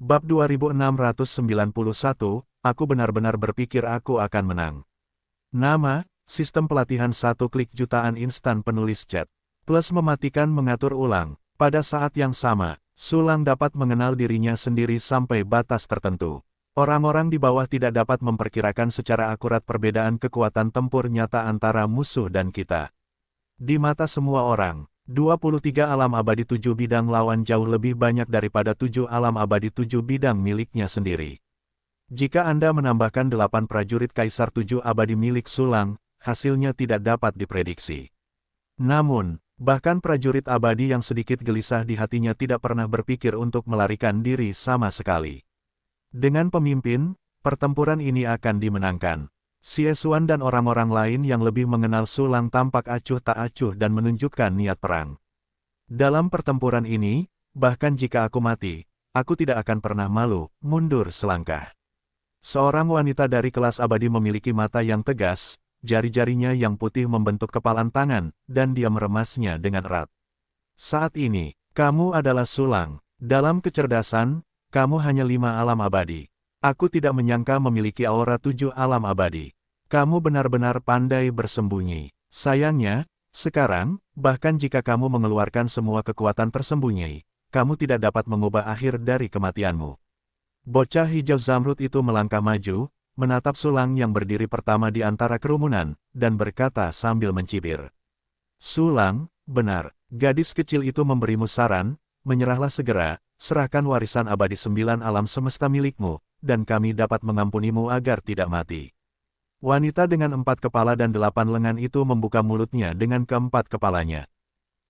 Bab 2691, aku benar-benar berpikir aku akan menang. Nama, sistem pelatihan satu klik jutaan instan penulis chat. Plus mematikan mengatur ulang. Pada saat yang sama, Sulang dapat mengenal dirinya sendiri sampai batas tertentu. Orang-orang di bawah tidak dapat memperkirakan secara akurat perbedaan kekuatan tempur nyata antara musuh dan kita. Di mata semua orang, 23 alam abadi 7 bidang lawan jauh lebih banyak daripada 7 alam abadi 7 bidang miliknya sendiri. Jika Anda menambahkan 8 prajurit Kaisar 7 abadi milik Sulang, hasilnya tidak dapat diprediksi. Namun, bahkan prajurit abadi yang sedikit gelisah di hatinya tidak pernah berpikir untuk melarikan diri sama sekali. Dengan pemimpin, pertempuran ini akan dimenangkan. Xiesuan dan orang-orang lain yang lebih mengenal Sulang tampak acuh tak acuh dan menunjukkan niat perang. Dalam pertempuran ini, bahkan jika aku mati, aku tidak akan pernah malu, mundur selangkah. Seorang wanita dari kelas abadi memiliki mata yang tegas, jari-jarinya yang putih membentuk kepalan tangan, dan dia meremasnya dengan erat. Saat ini, kamu adalah Sulang. Dalam kecerdasan, kamu hanya 5 alam abadi. Aku tidak menyangka memiliki aura 7 alam abadi. Kamu benar-benar pandai bersembunyi. Sayangnya, sekarang, bahkan jika kamu mengeluarkan semua kekuatan tersembunyi, kamu tidak dapat mengubah akhir dari kematianmu. Bocah hijau zamrud itu melangkah maju, menatap Sulang yang berdiri pertama di antara kerumunan, dan berkata sambil mencibir. Sulang, benar, gadis kecil itu memberimu saran, menyerahlah segera, serahkan warisan abadi 9 alam semesta milikmu, dan kami dapat mengampunimu agar tidak mati. Wanita dengan 4 kepala dan 8 lengan itu membuka mulutnya dengan keempat kepalanya.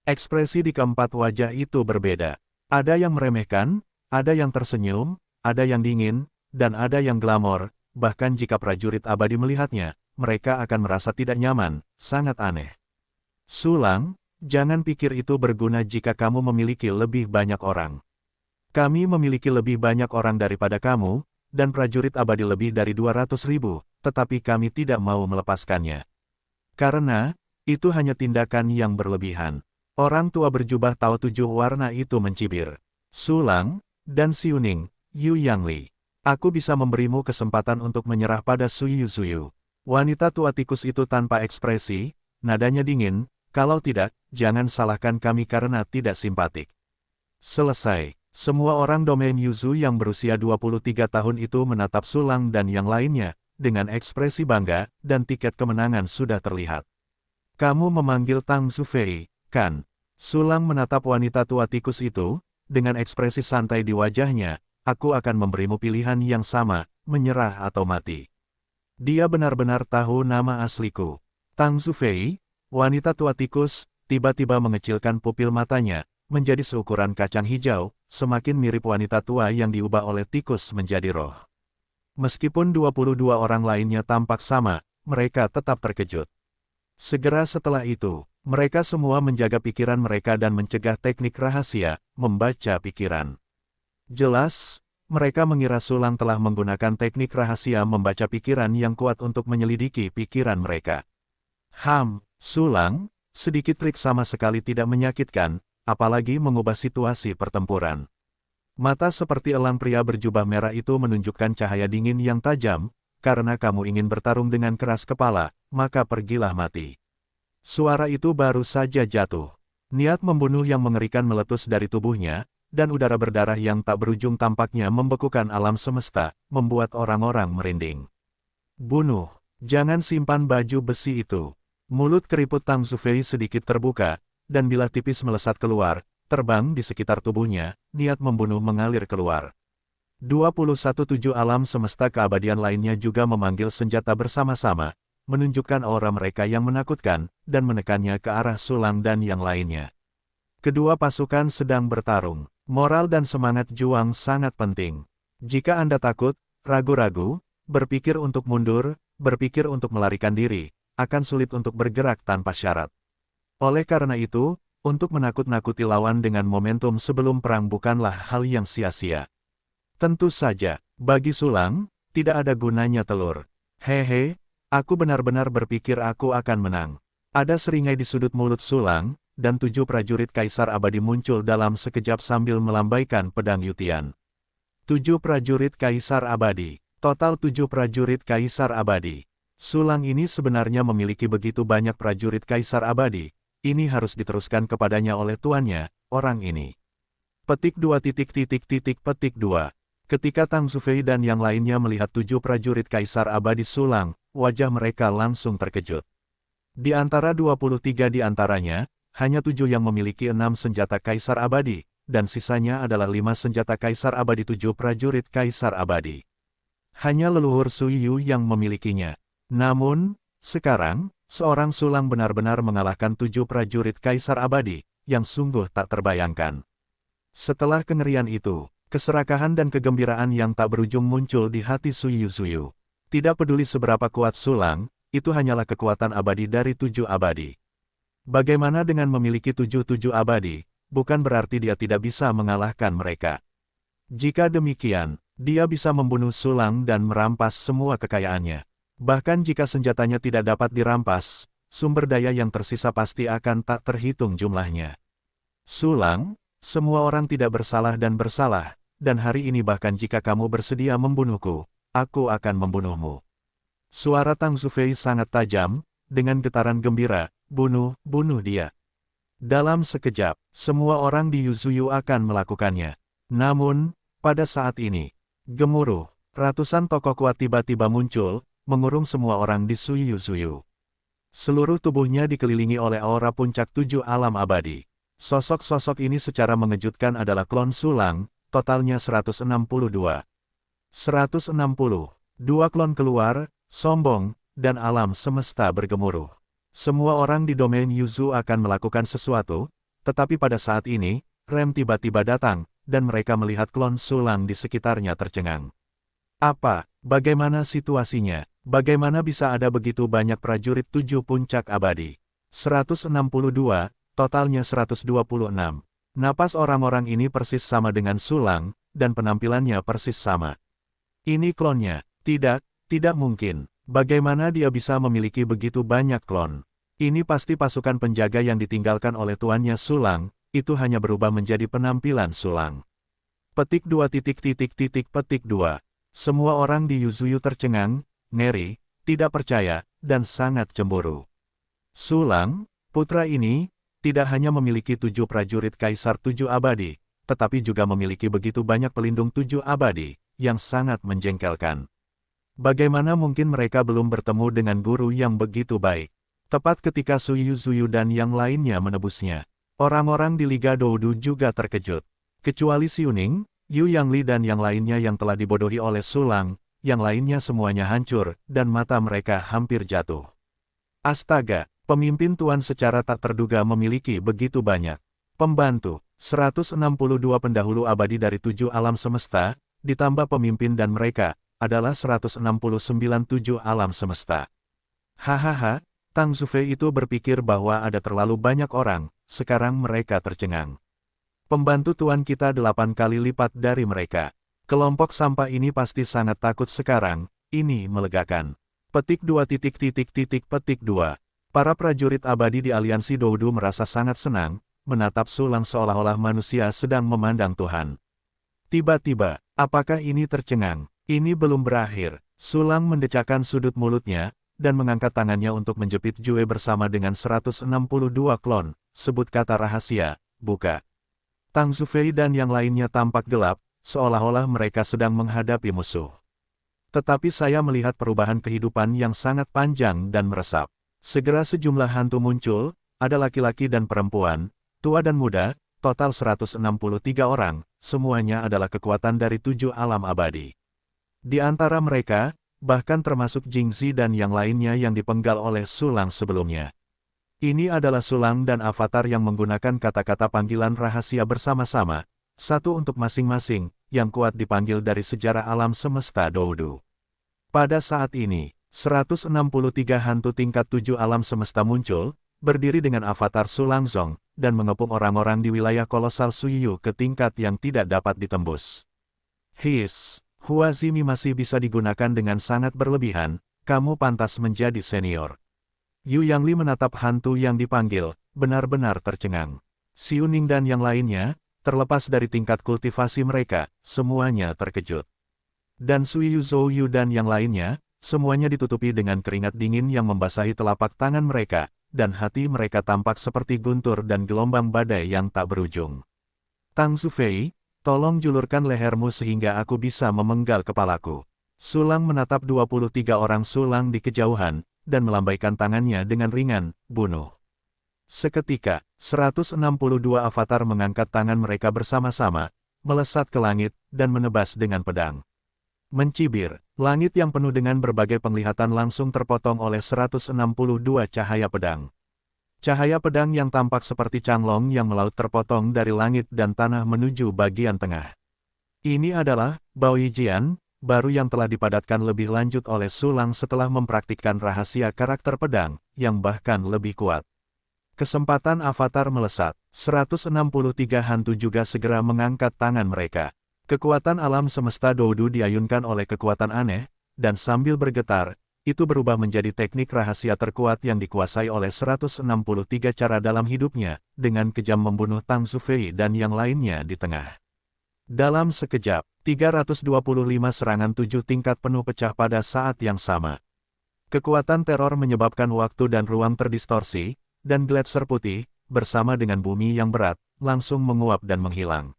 Ekspresi di keempat wajah itu berbeda. Ada yang meremehkan, ada yang tersenyum, ada yang dingin, dan ada yang glamor, bahkan jika prajurit abadi melihatnya, mereka akan merasa tidak nyaman, sangat aneh. Sulang, jangan pikir itu berguna jika kamu memiliki lebih banyak orang. Kami memiliki lebih banyak orang daripada kamu, dan prajurit abadi lebih dari 200.000, tetapi kami tidak mau melepaskannya. Karena, itu hanya tindakan yang berlebihan. Orang tua berjubah tahu 7 warna itu mencibir. Sulang, dan Xiuning, Yu Yangli. Aku bisa memberimu kesempatan untuk menyerah pada Suyu. Wanita tua tikus itu tanpa ekspresi, nadanya dingin, kalau tidak, jangan salahkan kami karena tidak simpatik. Selesai. Semua orang domain Yuzu yang berusia 23 tahun itu menatap Sulang dan yang lainnya, dengan ekspresi bangga, dan tiket kemenangan sudah terlihat. Kamu memanggil Tang Zufei, kan? Sulang menatap wanita tua tikus itu, dengan ekspresi santai di wajahnya, aku akan memberimu pilihan yang sama, menyerah atau mati. Dia benar-benar tahu nama asliku. Tang Zufei, wanita tua tikus, tiba-tiba mengecilkan pupil matanya, menjadi seukuran kacang hijau, semakin mirip wanita tua yang diubah oleh tikus menjadi roh. Meskipun 22 orang lainnya tampak sama, mereka tetap terkejut. Segera setelah itu, mereka semua menjaga pikiran mereka dan mencegah teknik rahasia, membaca pikiran. Jelas, mereka mengira Sulang telah menggunakan teknik rahasia membaca pikiran yang kuat untuk menyelidiki pikiran mereka. Sulang, sedikit trik sama sekali tidak menyakitkan, apalagi mengubah situasi pertempuran. Mata seperti elang pria berjubah merah itu menunjukkan cahaya dingin yang tajam, karena kamu ingin bertarung dengan keras kepala, maka pergilah mati. Suara itu baru saja jatuh. Niat membunuh yang mengerikan meletus dari tubuhnya, dan udara berdarah yang tak berujung tampaknya membekukan alam semesta, membuat orang-orang merinding. Bunuh, jangan simpan baju besi itu. Mulut keriput Tang Zufei sedikit terbuka, dan bilah tipis melesat keluar, terbang di sekitar tubuhnya, niat membunuh mengalir keluar. 21 alam semesta keabadian lainnya juga memanggil senjata bersama-sama, menunjukkan aura mereka yang menakutkan, dan menekannya ke arah Sulang dan yang lainnya. Kedua pasukan sedang bertarung. Moral dan semangat juang sangat penting. Jika Anda takut, ragu-ragu, berpikir untuk mundur, berpikir untuk melarikan diri, akan sulit untuk bergerak tanpa syarat. Oleh karena itu, untuk menakut-nakuti lawan dengan momentum sebelum perang bukanlah hal yang sia-sia. Tentu saja, bagi Sulang, tidak ada gunanya telur. Hehe, aku benar-benar berpikir aku akan menang. Ada seringai di sudut mulut Sulang, dan 7 prajurit Kaisar Abadi muncul dalam sekejap sambil melambaikan pedang Yutian. 7 prajurit Kaisar Abadi. Total 7 prajurit Kaisar Abadi. Sulang ini sebenarnya memiliki begitu banyak prajurit Kaisar Abadi, ini harus diteruskan kepadanya oleh tuannya, orang ini. Petik 2 petik 2. Ketika Tang Zufei dan yang lainnya melihat 7 prajurit Kaisar Abadi Sulang, wajah mereka langsung terkejut. Di antara 23 di antaranya, hanya 7 yang memiliki 6 senjata Kaisar Abadi, dan sisanya adalah 5 senjata Kaisar Abadi 7 prajurit Kaisar Abadi. Hanya leluhur Sui Yu yang memilikinya. Namun, sekarang, seorang Sulang benar-benar mengalahkan 7 prajurit Kaisar Abadi, yang sungguh tak terbayangkan. Setelah kengerian itu, keserakahan dan kegembiraan yang tak berujung muncul di hati Sui Yu. Tidak peduli seberapa kuat Sulang, itu hanyalah kekuatan abadi dari 7 abadi. Bagaimana dengan memiliki 7 abadi, bukan berarti dia tidak bisa mengalahkan mereka. Jika demikian, dia bisa membunuh Sulang dan merampas semua kekayaannya. Bahkan jika senjatanya tidak dapat dirampas, sumber daya yang tersisa pasti akan tak terhitung jumlahnya. Sulang, semua orang tidak bersalah, dan hari ini bahkan jika kamu bersedia membunuhku, aku akan membunuhmu. Suara Tang Zufei sangat tajam, dengan getaran gembira, bunuh dia. Dalam sekejap, semua orang di Yuzuyu akan melakukannya. Namun, pada saat ini, gemuruh, ratusan tokoh kuat tiba-tiba muncul, mengurung semua orang di Sui Yuzuyu. Seluruh tubuhnya dikelilingi oleh aura puncak 7 alam abadi. Sosok-sosok ini secara mengejutkan adalah klon Sulang, totalnya 162. 162 klon keluar, sombong, dan alam semesta bergemuruh. Semua orang di domain Yuzu akan melakukan sesuatu, tetapi pada saat ini, Rem tiba-tiba datang, dan mereka melihat klon Sulang di sekitarnya tercengang. Bagaimana situasinya? Bagaimana bisa ada begitu banyak prajurit 7 puncak abadi? 162, totalnya 126. Napas orang-orang ini persis sama dengan Sulang, dan penampilannya persis sama. Ini klonnya. Tidak mungkin. Bagaimana dia bisa memiliki begitu banyak klon? Ini pasti pasukan penjaga yang ditinggalkan oleh tuannya Sulang, itu hanya berubah menjadi penampilan Sulang. Petik 2 petik 2. Semua orang di Yuzuyu tercengang, ngeri, tidak percaya, dan sangat cemburu. Sulang, putra ini, tidak hanya memiliki 7 prajurit Kaisar 7 abadi, tetapi juga memiliki begitu banyak pelindung 7 abadi, yang sangat menjengkelkan. Bagaimana mungkin mereka belum bertemu dengan guru yang begitu baik? Tepat ketika Sui Yuzuyu dan yang lainnya menebusnya, orang-orang di Liga Doudu juga terkejut. Kecuali Xiuning, Yu Yangli dan yang lainnya yang telah dibodohi oleh Sulang, yang lainnya semuanya hancur, dan mata mereka hampir jatuh. Astaga, pemimpin tuan secara tak terduga memiliki begitu banyak pembantu, 162 pendahulu abadi dari 7 alam semesta, ditambah pemimpin dan mereka, adalah 169 7 alam semesta. Hahaha, Tang Zufei itu berpikir bahwa ada terlalu banyak orang, sekarang mereka tercengang. Pembantu tuan kita 8 kali lipat dari mereka. Kelompok sampah ini pasti sangat takut sekarang, ini melegakan. Petik 2 petik 2. Para prajurit abadi di aliansi Doudu merasa sangat senang, menatap Sulang seolah-olah manusia sedang memandang Tuhan. Tiba-tiba, apakah ini tercengang? Ini belum berakhir. Sulang mendecakkan sudut mulutnya, dan mengangkat tangannya untuk menjepit Jue bersama dengan 162 klon, sebut kata rahasia, buka. Tang Zufei dan yang lainnya tampak gelap, seolah-olah mereka sedang menghadapi musuh. Tetapi saya melihat perubahan kehidupan yang sangat panjang dan meresap. Segera sejumlah hantu muncul, ada laki-laki dan perempuan, tua dan muda, total 163 orang, semuanya adalah kekuatan dari 7 alam abadi. Di antara mereka, bahkan termasuk Jingzi dan yang lainnya yang dipenggal oleh Sulang sebelumnya. Ini adalah Sulang dan Avatar yang menggunakan kata-kata panggilan rahasia bersama-sama, satu untuk masing-masing, yang kuat dipanggil dari sejarah alam semesta Doudu. Pada saat ini, 163 hantu tingkat 7 alam semesta muncul, berdiri dengan Avatar Sulang Zong, dan mengepung orang-orang di wilayah kolosal Suiyu ke tingkat yang tidak dapat ditembus. Huazimi masih bisa digunakan dengan sangat berlebihan, kamu pantas menjadi senior. Yu Yangli menatap hantu yang dipanggil, benar-benar tercengang. Xiuning dan yang lainnya, terlepas dari tingkat kultivasi mereka, semuanya terkejut. Dan Suiyu Zhouyu dan yang lainnya, semuanya ditutupi dengan keringat dingin yang membasahi telapak tangan mereka, dan hati mereka tampak seperti guntur dan gelombang badai yang tak berujung. Tang Zufei, tolong julurkan lehermu sehingga aku bisa memenggal kepalaku. Sulang menatap 23 orang sulang di kejauhan, dan melambaikan tangannya dengan ringan, bunuh. Seketika, 162 avatar mengangkat tangan mereka bersama-sama, melesat ke langit, dan menebas dengan pedang. Mencibir, langit yang penuh dengan berbagai penglihatan langsung terpotong oleh 162 cahaya pedang. Cahaya pedang yang tampak seperti canglong yang melaut terpotong dari langit dan tanah menuju bagian tengah. Ini adalah Baoyijian baru yang telah dipadatkan lebih lanjut oleh Sulang setelah mempraktikkan rahasia karakter pedang, yang bahkan lebih kuat. Kesempatan avatar melesat, 163 hantu juga segera mengangkat tangan mereka. Kekuatan alam semesta Doudu diayunkan oleh kekuatan aneh, dan sambil bergetar, itu berubah menjadi teknik rahasia terkuat yang dikuasai oleh 163 cara dalam hidupnya, dengan kejam membunuh Tang Zufei dan yang lainnya di tengah. Dalam sekejap, 325 serangan 7 tingkat penuh pecah pada saat yang sama. Kekuatan teror menyebabkan waktu dan ruang terdistorsi, dan gletser putih, bersama dengan bumi yang berat, langsung menguap dan menghilang.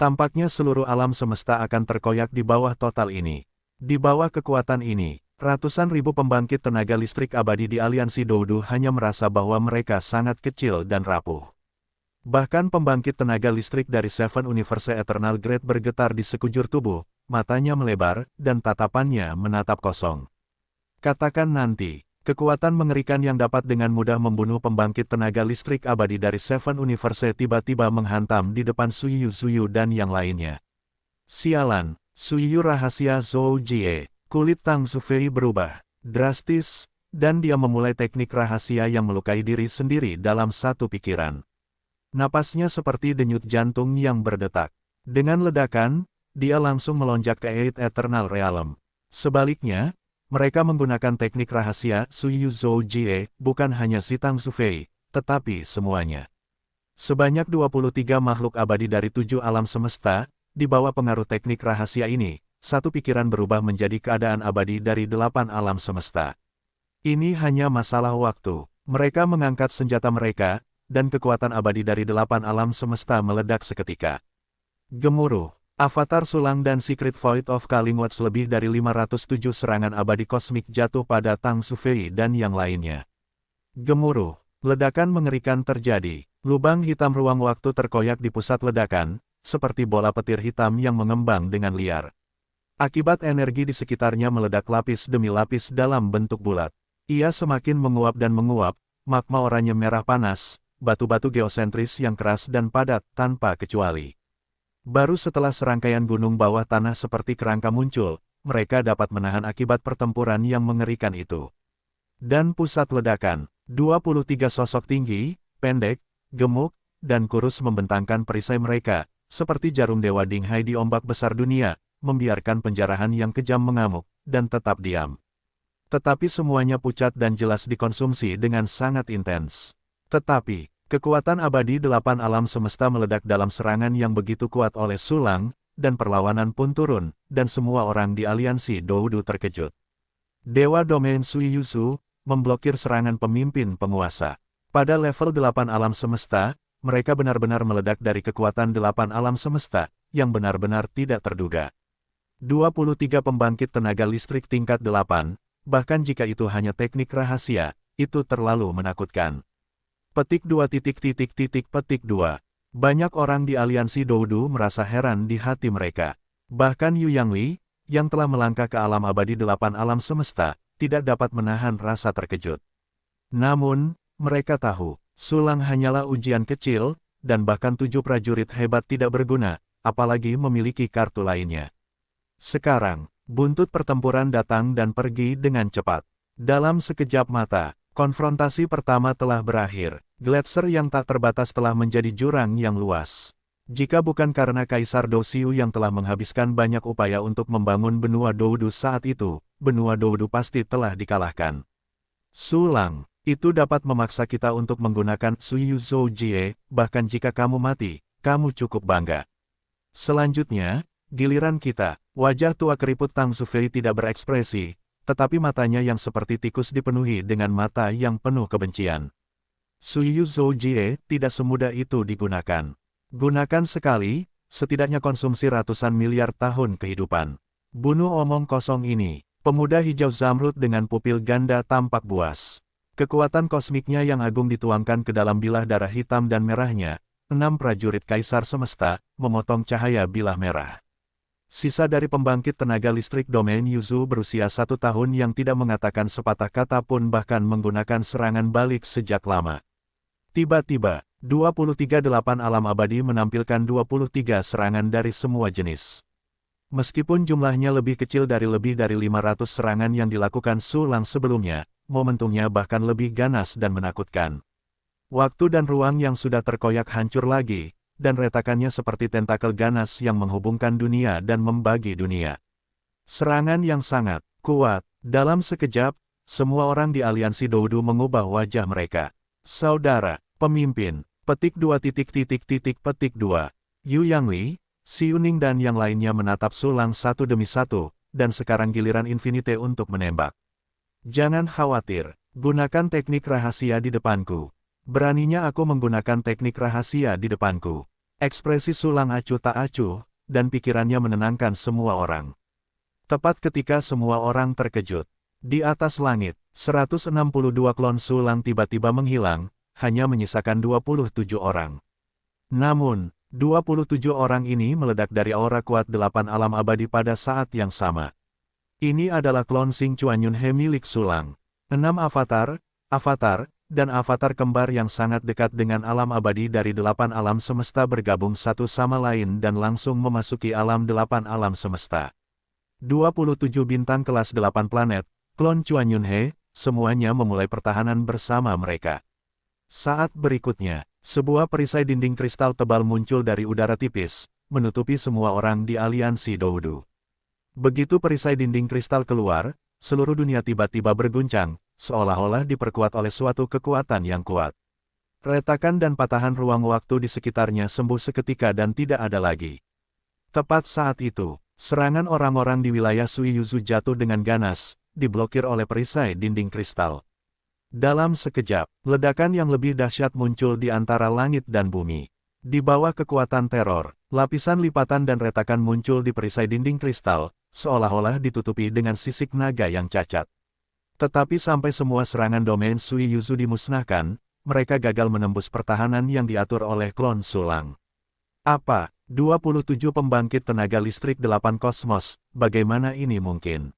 Tampaknya seluruh alam semesta akan terkoyak di bawah total ini. Di bawah kekuatan ini, ratusan ribu pembangkit tenaga listrik abadi di aliansi Doudu hanya merasa bahwa mereka sangat kecil dan rapuh. Bahkan pembangkit tenaga listrik dari Seven Universe Eternal Great bergetar di sekujur tubuh, matanya melebar, dan tatapannya menatap kosong. Katakan nanti. Kekuatan mengerikan yang dapat dengan mudah membunuh pembangkit tenaga listrik abadi dari Seven Universe tiba-tiba menghantam di depan Suiyu Zuyu dan yang lainnya. Sialan, Suiyu rahasia Zhou Jie, kulit Tang Zufei berubah drastis, dan dia memulai teknik rahasia yang melukai diri sendiri dalam satu pikiran. Napasnya seperti denyut jantung yang berdetak. Dengan ledakan, dia langsung melonjak ke Eight Eternal Realm. Sebaliknya, mereka menggunakan teknik rahasia Suiyu Zhou Jie, bukan hanya si Tang Zufei, tetapi semuanya. Sebanyak 23 makhluk abadi dari 7 alam semesta, di bawah pengaruh teknik rahasia ini, satu pikiran berubah menjadi keadaan abadi dari 8 alam semesta. Ini hanya masalah waktu. Mereka mengangkat senjata mereka, dan kekuatan abadi dari 8 alam semesta meledak seketika. Gemuruh. Avatar Sulang dan Secret Void of Kalingwatch lebih dari 507 serangan abadi kosmik jatuh pada Tang Zufei dan yang lainnya. Gemuruh, ledakan mengerikan terjadi. Lubang hitam ruang waktu terkoyak di pusat ledakan, seperti bola petir hitam yang mengembang dengan liar. Akibat energi di sekitarnya meledak lapis demi lapis dalam bentuk bulat. Ia semakin menguap dan menguap, magma oranye merah panas, batu-batu geosentris yang keras dan padat tanpa kecuali. Baru setelah serangkaian gunung bawah tanah seperti kerangka muncul, mereka dapat menahan akibat pertempuran yang mengerikan itu. Dan pusat ledakan, 23 sosok tinggi, pendek, gemuk, dan kurus membentangkan perisai mereka, seperti jarum dewa Dinghai di ombak besar dunia, membiarkan penjarahan yang kejam mengamuk, dan tetap diam. Tetapi semuanya pucat dan jelas dikonsumsi dengan sangat intens. Tetapi, kekuatan abadi 8 alam semesta meledak dalam serangan yang begitu kuat oleh Sulang, dan perlawanan pun turun, dan semua orang di aliansi Doudu terkejut. Dewa Domain Suiyuzu memblokir serangan pemimpin penguasa. Pada level 8 alam semesta, mereka benar-benar meledak dari kekuatan 8 alam semesta, yang benar-benar tidak terduga. 23 pembangkit tenaga listrik tingkat 8, bahkan jika itu hanya teknik rahasia, itu terlalu menakutkan. Petik 2. Banyak orang di aliansi Doudu merasa heran di hati mereka. Bahkan Yu Yangli, yang telah melangkah ke alam abadi 8 alam semesta, tidak dapat menahan rasa terkejut. Namun, mereka tahu, Sulang hanyalah ujian kecil, dan bahkan 7 prajurit hebat tidak berguna, apalagi memiliki kartu lainnya. Sekarang, buntut pertempuran datang dan pergi dengan cepat. Dalam sekejap mata, konfrontasi pertama telah berakhir. Gletser yang tak terbatas telah menjadi jurang yang luas. Jika bukan karena Kaisar Dosiu yang telah menghabiskan banyak upaya untuk membangun benua Doudu saat itu, benua Doudu pasti telah dikalahkan. Sulang, itu dapat memaksa kita untuk menggunakan Suiyu Zhou Jie, bahkan jika kamu mati, kamu cukup bangga. Selanjutnya, giliran kita. Wajah tua keriput Tang Zufei tidak berekspresi, tetapi matanya yang seperti tikus dipenuhi dengan mata yang penuh kebencian. Suiyu Zoujie tidak semudah itu digunakan. Gunakan sekali, setidaknya konsumsi ratusan miliar tahun kehidupan. Bunuh omong kosong ini. Pemuda hijau zamrud dengan pupil ganda tampak buas. Kekuatan kosmiknya yang agung dituangkan ke dalam bilah darah hitam dan merahnya. 6 prajurit kaisar semesta, memotong cahaya bilah merah. Sisa dari pembangkit tenaga listrik domain Yuzu berusia 1 tahun yang tidak mengatakan sepatah kata pun bahkan menggunakan serangan balik sejak lama. Tiba-tiba, 23 delapan alam abadi menampilkan 23 serangan dari semua jenis. Meskipun jumlahnya lebih kecil dari lebih dari 500 serangan yang dilakukan Su Lang sebelumnya, momentumnya bahkan lebih ganas dan menakutkan. Waktu dan ruang yang sudah terkoyak hancur lagi, dan retakannya seperti tentakel ganas yang menghubungkan dunia dan membagi dunia. Serangan yang sangat kuat. Dalam sekejap, semua orang di aliansi Doudu mengubah wajah mereka. Saudara, pemimpin, petik 2 petik 2. Yu Yangli, Xi Yuning dan yang lainnya menatap Su Lang satu demi satu, dan sekarang giliran Infinite untuk menembak. Jangan khawatir, gunakan teknik rahasia di depanku. Beraninya aku menggunakan teknik rahasia di depanku. Ekspresi Su Lang acuh tak acuh, dan pikirannya menenangkan semua orang. Tepat ketika semua orang terkejut. Di atas langit, 162 klon Su Lang tiba-tiba menghilang, hanya menyisakan 27 orang. Namun, 27 orang ini meledak dari aura kuat 8 alam abadi pada saat yang sama. Ini adalah klon Xing Chuanyun He milik Su Lang. 6 avatar, dan avatar kembar yang sangat dekat dengan alam abadi dari 8 alam semesta bergabung satu sama lain dan langsung memasuki alam 8 alam semesta. 27 bintang kelas 8 planet, klon Chuanyun He, semuanya memulai pertahanan bersama mereka. Saat berikutnya, sebuah perisai dinding kristal tebal muncul dari udara tipis, menutupi semua orang di aliansi Doudu. Begitu perisai dinding kristal keluar, seluruh dunia tiba-tiba berguncang, seolah-olah diperkuat oleh suatu kekuatan yang kuat. Retakan dan patahan ruang waktu di sekitarnya sembuh seketika dan tidak ada lagi. Tepat saat itu, serangan orang-orang di wilayah Suiyuzu jatuh dengan ganas, diblokir oleh perisai dinding kristal. Dalam sekejap, ledakan yang lebih dahsyat muncul di antara langit dan bumi. Di bawah kekuatan teror, lapisan lipatan dan retakan muncul di perisai dinding kristal, seolah-olah ditutupi dengan sisik naga yang cacat. Tetapi sampai semua serangan domain Suiyuzu dimusnahkan, mereka gagal menembus pertahanan yang diatur oleh klon Su Lang. Apa? 27 pembangkit tenaga listrik 8 kosmos, bagaimana ini mungkin?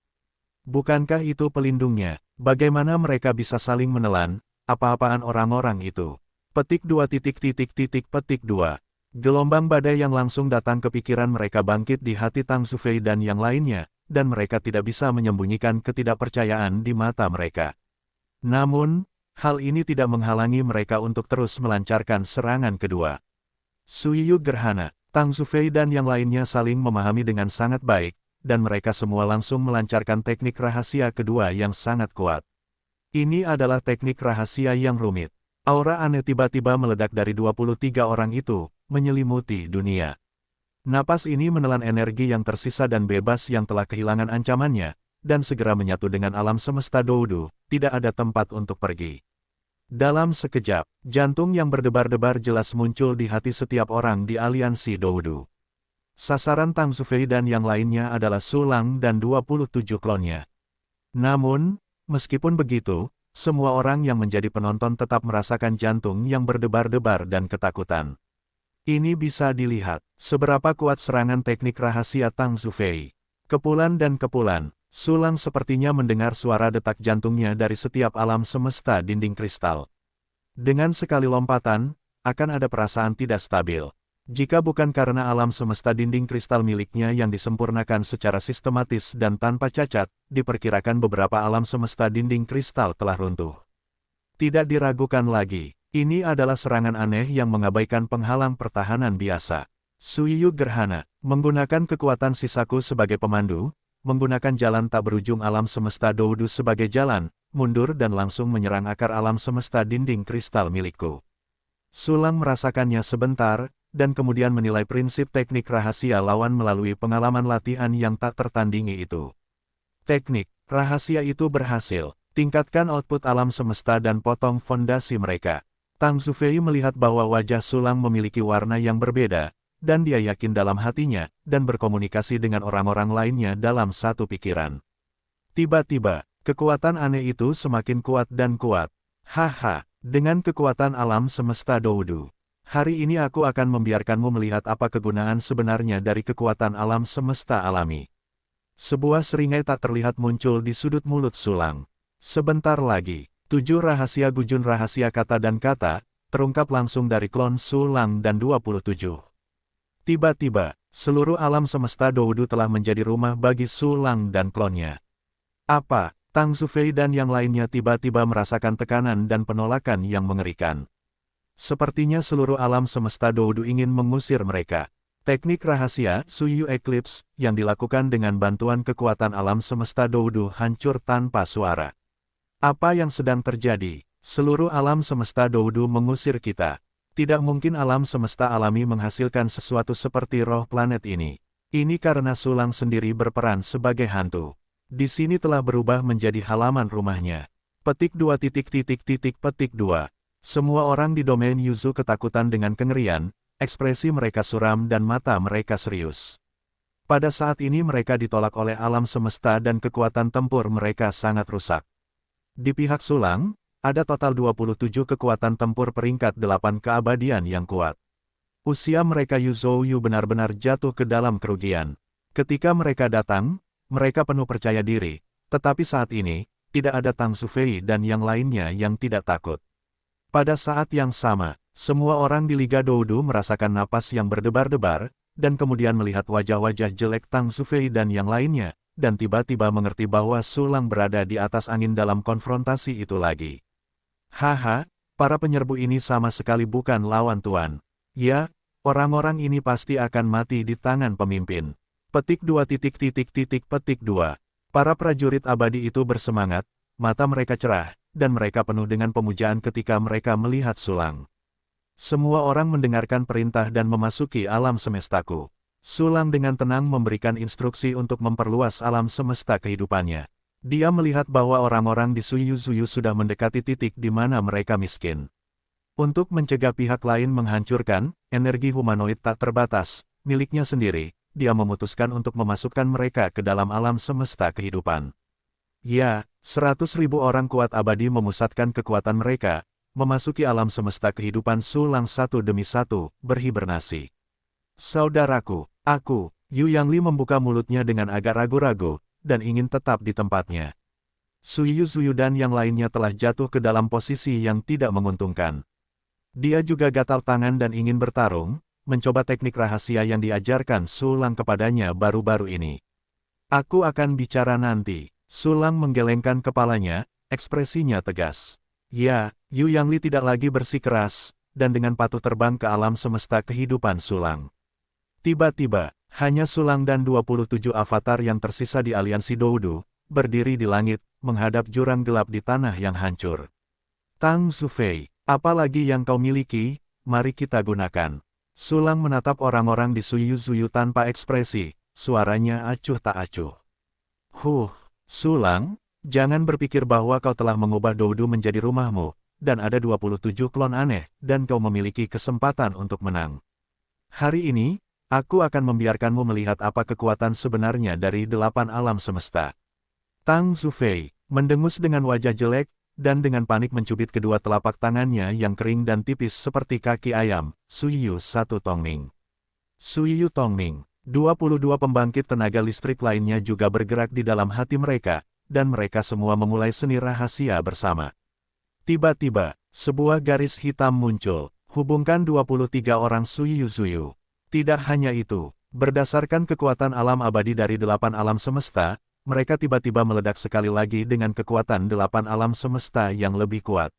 Bukankah itu pelindungnya? Bagaimana mereka bisa saling menelan? Apa-apaan orang-orang itu? Petik 2 petik 2. Gelombang badai yang langsung datang ke pikiran mereka bangkit di hati Tang Zufei dan yang lainnya, dan mereka tidak bisa menyembunyikan ketidakpercayaan di mata mereka. Namun, hal ini tidak menghalangi mereka untuk terus melancarkan serangan kedua. Suiyu Gerhana, Tang Zufei dan yang lainnya saling memahami dengan sangat baik, dan mereka semua langsung melancarkan teknik rahasia kedua yang sangat kuat. Ini adalah teknik rahasia yang rumit. Aura aneh tiba-tiba meledak dari 23 orang itu, menyelimuti dunia. Napas ini menelan energi yang tersisa dan bebas yang telah kehilangan ancamannya, dan segera menyatu dengan alam semesta Doudu, tidak ada tempat untuk pergi. Dalam sekejap, jantung yang berdebar-debar jelas muncul di hati setiap orang di aliansi Doudu. Sasaran Tang Zufei dan yang lainnya adalah Su Lang dan 27 klonnya. Namun, meskipun begitu, semua orang yang menjadi penonton tetap merasakan jantung yang berdebar-debar dan ketakutan. Ini bisa dilihat, seberapa kuat serangan teknik rahasia Tang Zufei. Kepulan dan kepulan, Su Lang sepertinya mendengar suara detak jantungnya dari setiap alam semesta dinding kristal. Dengan sekali lompatan, akan ada perasaan tidak stabil. Jika bukan karena alam semesta dinding kristal miliknya yang disempurnakan secara sistematis dan tanpa cacat, diperkirakan beberapa alam semesta dinding kristal telah runtuh. Tidak diragukan lagi, ini adalah serangan aneh yang mengabaikan penghalang pertahanan biasa. Suiyu Gerhana, menggunakan kekuatan sisaku sebagai pemandu, menggunakan jalan tak berujung alam semesta Doudu sebagai jalan, mundur dan langsung menyerang akar alam semesta dinding kristal milikku. Su Lang merasakannya sebentar, dan kemudian menilai prinsip teknik rahasia lawan melalui pengalaman latihan yang tak tertandingi itu. Teknik rahasia itu berhasil. Tingkatkan output alam semesta dan potong fondasi mereka. Tang Zufei melihat bahwa wajah Sulang memiliki warna yang berbeda, dan dia yakin dalam hatinya, dan berkomunikasi dengan orang-orang lainnya dalam satu pikiran. Tiba-tiba, kekuatan aneh itu semakin kuat dan kuat. Haha, dengan kekuatan alam semesta Doudu. Hari ini aku akan membiarkanmu melihat apa kegunaan sebenarnya dari kekuatan alam semesta alami. Sebuah seringai tak terlihat muncul di sudut mulut Sulang. Sebentar lagi, 7 rahasia gujun rahasia kata dan kata, terungkap langsung dari klon Sulang dan 27. Tiba-tiba, seluruh alam semesta Doudu telah menjadi rumah bagi Sulang dan klonnya. Apa? Tang Zufei dan yang lainnya tiba-tiba merasakan tekanan dan penolakan yang mengerikan. Sepertinya seluruh alam semesta Doudu ingin mengusir mereka. Teknik rahasia Suyu Eclipse yang dilakukan dengan bantuan kekuatan alam semesta Doudu hancur tanpa suara. Apa yang sedang terjadi? Seluruh alam semesta Doudu mengusir kita. Tidak mungkin alam semesta alami menghasilkan sesuatu seperti roh planet ini. Ini karena Sulang sendiri berperan sebagai hantu. Di sini telah berubah menjadi halaman rumahnya. Petik 2 petik 2. Semua orang di domain Yuzu ketakutan dengan kengerian, ekspresi mereka suram dan mata mereka serius. Pada saat ini mereka ditolak oleh alam semesta dan kekuatan tempur mereka sangat rusak. Di pihak Sulang, ada total 27 kekuatan tempur peringkat 8 keabadian yang kuat. Usia mereka Yuzouyu benar-benar jatuh ke dalam kerugian. Ketika mereka datang, mereka penuh percaya diri, tetapi saat ini, tidak ada Tang Zufei dan yang lainnya yang tidak takut. Pada saat yang sama, semua orang di Liga Doudu merasakan napas yang berdebar-debar, dan kemudian melihat wajah-wajah jelek Tang Zufei dan yang lainnya, dan tiba-tiba mengerti bahwa Sulang berada di atas angin dalam konfrontasi itu lagi. Haha, para penyerbu ini sama sekali bukan lawan Tuan. Ya, orang-orang ini pasti akan mati di tangan pemimpin. Petik 2 petik 2. Para prajurit abadi itu bersemangat, mata mereka cerah, dan mereka penuh dengan pemujaan ketika mereka melihat Sulang. Semua orang mendengarkan perintah dan memasuki alam semestaku. Sulang dengan tenang memberikan instruksi untuk memperluas alam semesta kehidupannya. Dia melihat bahwa orang-orang di Suyu sudah mendekati titik di mana mereka miskin. Untuk mencegah pihak lain menghancurkan energi humanoid tak terbatas miliknya sendiri, dia memutuskan untuk memasukkan mereka ke dalam alam semesta kehidupan. Ya, 100.000 orang kuat abadi memusatkan kekuatan mereka, memasuki alam semesta kehidupan Sulang satu demi satu, berhibernasi. Saudaraku, aku, Yu Yangli membuka mulutnya dengan agak ragu-ragu, dan ingin tetap di tempatnya. Suyu dan yang lainnya telah jatuh ke dalam posisi yang tidak menguntungkan. Dia juga gatal tangan dan ingin bertarung, mencoba teknik rahasia yang diajarkan Sulang kepadanya baru-baru ini. Aku akan bicara nanti. Sulang menggelengkan kepalanya, ekspresinya tegas. Ya, Yu Yangli tidak lagi bersikeras, dan dengan patuh terbang ke alam semesta kehidupan Sulang. Tiba-tiba, hanya Sulang dan 27 avatar yang tersisa di aliansi Doudu, berdiri di langit, menghadap jurang gelap di tanah yang hancur. Tang Zufei, apa lagi yang kau miliki, mari kita gunakan. Sulang menatap orang-orang di Suyu tanpa ekspresi, suaranya acuh tak acuh. Sulang, jangan berpikir bahwa kau telah mengubah Doudu menjadi rumahmu, dan ada 27 klon aneh, dan kau memiliki kesempatan untuk menang. Hari ini, aku akan membiarkanmu melihat apa kekuatan sebenarnya dari 8 alam semesta. Tang Zufei, mendengus dengan wajah jelek, dan dengan panik mencubit kedua telapak tangannya yang kering dan tipis seperti kaki ayam, Suyu Tongning. Suyu Tongning. 22 pembangkit tenaga listrik lainnya juga bergerak di dalam hati mereka, dan mereka semua memulai seni rahasia bersama. Tiba-tiba, sebuah garis hitam muncul, hubungkan 23 orang Suyu. Tidak hanya itu, berdasarkan kekuatan alam abadi dari 8 alam semesta, mereka tiba-tiba meledak sekali lagi dengan kekuatan 8 alam semesta yang lebih kuat.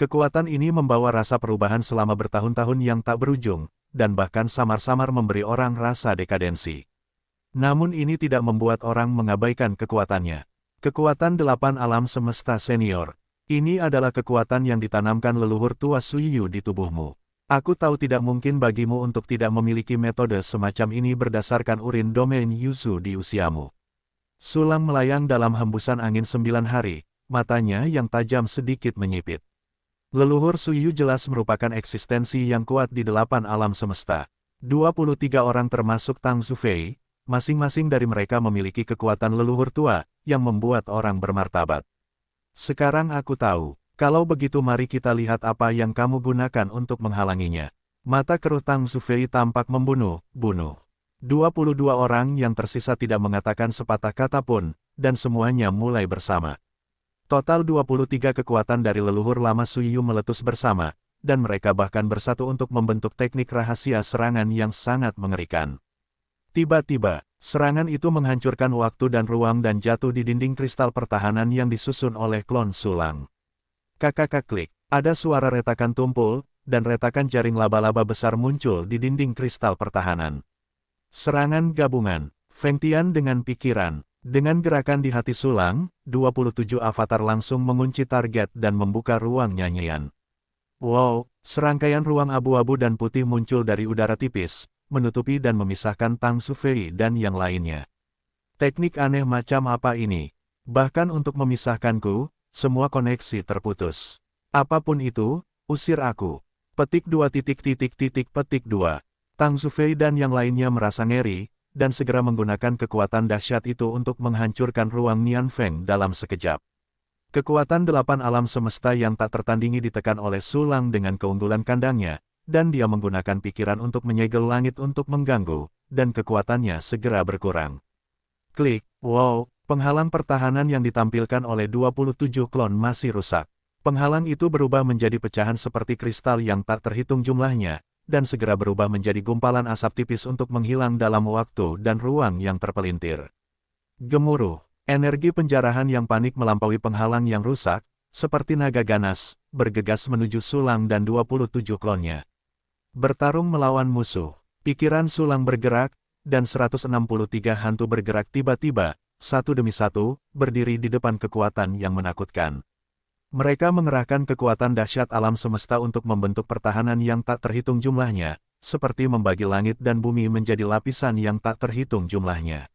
Kekuatan ini membawa rasa perubahan selama bertahun-tahun yang tak berujung, dan bahkan samar-samar memberi orang rasa dekadensi. Namun ini tidak membuat orang mengabaikan kekuatannya. Kekuatan 8 alam semesta senior. Ini adalah kekuatan yang ditanamkan leluhur tua Suyu di tubuhmu. Aku tahu tidak mungkin bagimu untuk tidak memiliki metode semacam ini berdasarkan urin domain Yuzu di usiamu. Sulang melayang dalam hembusan angin 9 hari, matanya yang tajam sedikit menyipit. Leluhur Suyu jelas merupakan eksistensi yang kuat di 8 alam semesta. 23 orang termasuk Tang Zufei, masing-masing dari mereka memiliki kekuatan leluhur tua, yang membuat orang bermartabat. Sekarang aku tahu. Kalau begitu mari kita lihat apa yang kamu gunakan untuk menghalanginya. Mata keruh Tang Zufei tampak bunuh. 22 orang yang tersisa tidak mengatakan sepatah kata pun, dan semuanya mulai bersama. Total 23 kekuatan dari leluhur lama Suyu meletus bersama, dan mereka bahkan bersatu untuk membentuk teknik rahasia serangan yang sangat mengerikan. Tiba-tiba, serangan itu menghancurkan waktu dan ruang dan jatuh di dinding kristal pertahanan yang disusun oleh klon Sulang. Kakak klik, ada suara retakan tumpul, dan retakan jaring laba-laba besar muncul di dinding kristal pertahanan. Serangan gabungan, Feng Tian dengan pikiran. Dengan gerakan di hati Sulang, 27 avatar langsung mengunci target dan membuka ruang nyanyian. Wow, serangkaian ruang abu-abu dan putih muncul dari udara tipis, menutupi dan memisahkan Tang Zufei dan yang lainnya. Teknik aneh macam apa ini? Bahkan untuk memisahkanku, semua koneksi terputus. Apapun itu, usir aku. Petik 2 petik 2. Tang Zufei dan yang lainnya merasa ngeri, dan segera menggunakan kekuatan dahsyat itu untuk menghancurkan ruang Nian Feng dalam sekejap. Kekuatan 8 alam semesta yang tak tertandingi ditekan oleh Sulang dengan keunggulan kandangnya, dan dia menggunakan pikiran untuk menyegel langit untuk mengganggu, dan kekuatannya segera berkurang. Klik, wow. Penghalang pertahanan yang ditampilkan oleh 27 klon masih rusak. Penghalang itu berubah menjadi pecahan seperti kristal yang tak terhitung jumlahnya, dan segera berubah menjadi gumpalan asap tipis untuk menghilang dalam waktu dan ruang yang terpelintir. Gemuruh, energi penjarahan yang panik melampaui penghalang yang rusak, seperti naga ganas, bergegas menuju Sulang dan 27 klonnya. Bertarung melawan musuh, pikiran Sulang bergerak, dan 163 hantu bergerak tiba-tiba, satu demi satu, berdiri di depan kekuatan yang menakutkan. Mereka mengerahkan kekuatan dahsyat alam semesta untuk membentuk pertahanan yang tak terhitung jumlahnya, seperti membagi langit dan bumi menjadi lapisan yang tak terhitung jumlahnya.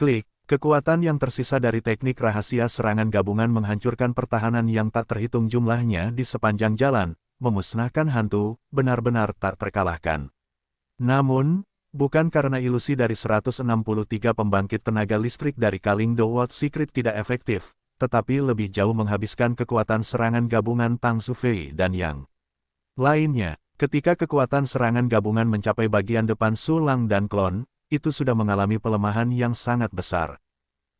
Klik, kekuatan yang tersisa dari teknik rahasia serangan gabungan menghancurkan pertahanan yang tak terhitung jumlahnya di sepanjang jalan, memusnahkan hantu, benar-benar tak terkalahkan. Namun, bukan karena ilusi dari 163 pembangkit tenaga listrik dari Kalindo World Secret tidak efektif, tetapi lebih jauh menghabiskan kekuatan serangan gabungan Tang Zufei dan yang lainnya. Ketika kekuatan serangan gabungan mencapai bagian depan Sulang dan klon, itu sudah mengalami pelemahan yang sangat besar.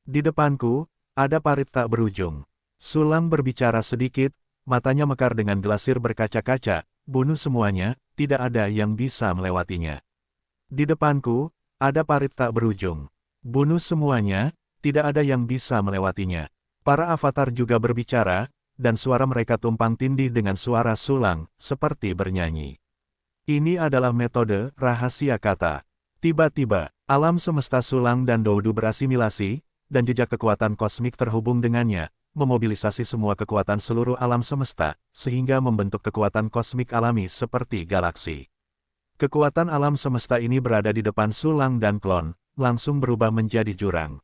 Di depanku, ada parit tak berujung. Sulang berbicara sedikit, matanya mekar dengan glasir berkaca-kaca, bunuh semuanya, tidak ada yang bisa melewatinya. Di depanku, ada parit tak berujung. Bunuh semuanya, tidak ada yang bisa melewatinya. Para avatar juga berbicara, dan suara mereka tumpang tindih dengan suara Sulang, seperti bernyanyi. Ini adalah metode rahasia kata. Tiba-tiba, alam semesta Sulang dan Doudu berasimilasi, dan jejak kekuatan kosmik terhubung dengannya, memobilisasi semua kekuatan seluruh alam semesta, sehingga membentuk kekuatan kosmik alami seperti galaksi. Kekuatan alam semesta ini berada di depan Sulang dan klon, langsung berubah menjadi jurang.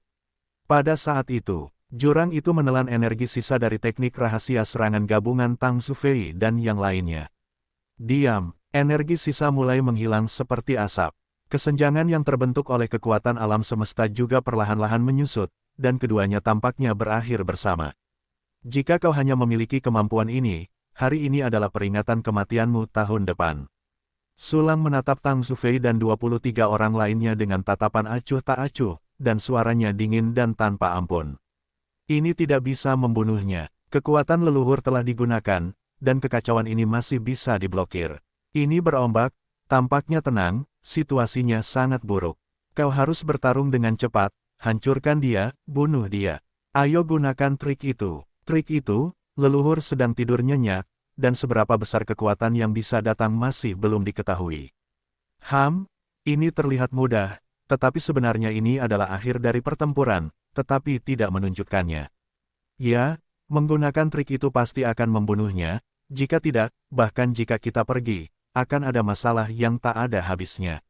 Pada saat itu, jurang itu menelan energi sisa dari teknik rahasia serangan gabungan Tang Zufei dan yang lainnya. Diam, energi sisa mulai menghilang seperti asap. Kesenjangan yang terbentuk oleh kekuatan alam semesta juga perlahan-lahan menyusut, dan keduanya tampaknya berakhir bersama. Jika kau hanya memiliki kemampuan ini, hari ini adalah peringatan kematianmu tahun depan. Sulang menatap Tang Zufei dan 23 orang lainnya dengan tatapan acuh tak acuh, dan suaranya dingin dan tanpa ampun. Ini tidak bisa membunuhnya. Kekuatan leluhur telah digunakan, dan kekacauan ini masih bisa diblokir. Ini berombak, tampaknya tenang, situasinya sangat buruk. Kau harus bertarung dengan cepat, hancurkan dia, bunuh dia. Ayo gunakan trik itu. Trik itu, leluhur sedang tidur nyenyak, dan seberapa besar kekuatan yang bisa datang masih belum diketahui. Ini terlihat mudah, tetapi sebenarnya ini adalah akhir dari pertempuran, tetapi tidak menunjukkannya. Ya, menggunakan trik itu pasti akan membunuhnya, jika tidak, bahkan jika kita pergi, akan ada masalah yang tak ada habisnya.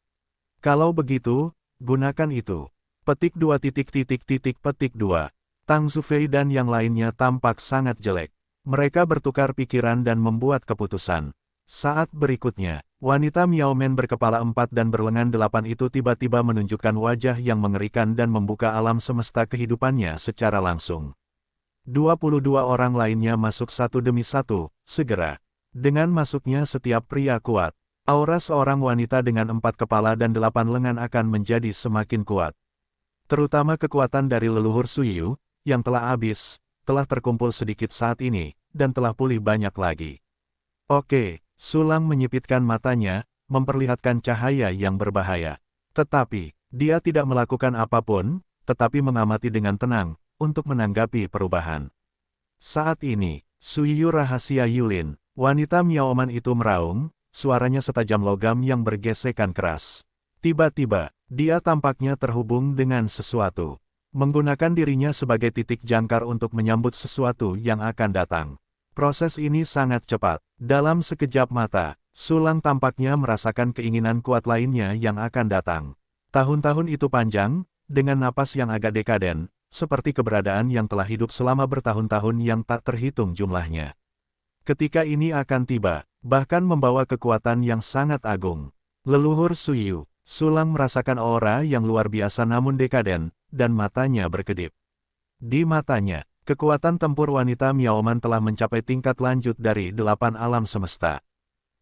Kalau begitu, gunakan itu. Petik 2 petik 2. Tang Zufei dan yang lainnya tampak sangat jelek. Mereka bertukar pikiran dan membuat keputusan. Saat berikutnya, wanita Miao Men berkepala 4 dan berlengan 8 itu tiba-tiba menunjukkan wajah yang mengerikan dan membuka alam semesta kehidupannya secara langsung. 22 orang lainnya masuk satu demi satu, segera. Dengan masuknya setiap pria kuat, aura seorang wanita dengan 4 kepala dan 8 lengan akan menjadi semakin kuat. Terutama kekuatan dari leluhur Suyu, yang telah habis, telah terkumpul sedikit saat ini, dan telah pulih banyak lagi. Oke, Sulang menyipitkan matanya, memperlihatkan cahaya yang berbahaya. Tetapi, dia tidak melakukan apapun, tetapi mengamati dengan tenang, untuk menanggapi perubahan. Saat ini, Suyu rahasia Yulin, wanita Miaoman itu meraung, suaranya setajam logam yang bergesekan keras. Tiba-tiba, dia tampaknya terhubung dengan sesuatu. Menggunakan dirinya sebagai titik jangkar untuk menyambut sesuatu yang akan datang. Proses ini sangat cepat. Dalam sekejap mata, Sulang tampaknya merasakan keinginan kuat lainnya yang akan datang. Tahun-tahun itu panjang, dengan napas yang agak dekaden, seperti keberadaan yang telah hidup selama bertahun-tahun yang tak terhitung jumlahnya. Ketika ini akan tiba, bahkan membawa kekuatan yang sangat agung. Leluhur Suyu, Sulang merasakan aura yang luar biasa namun dekaden, dan matanya berkedip. Di matanya, kekuatan tempur wanita Miaoman telah mencapai tingkat lanjut dari 8 alam semesta.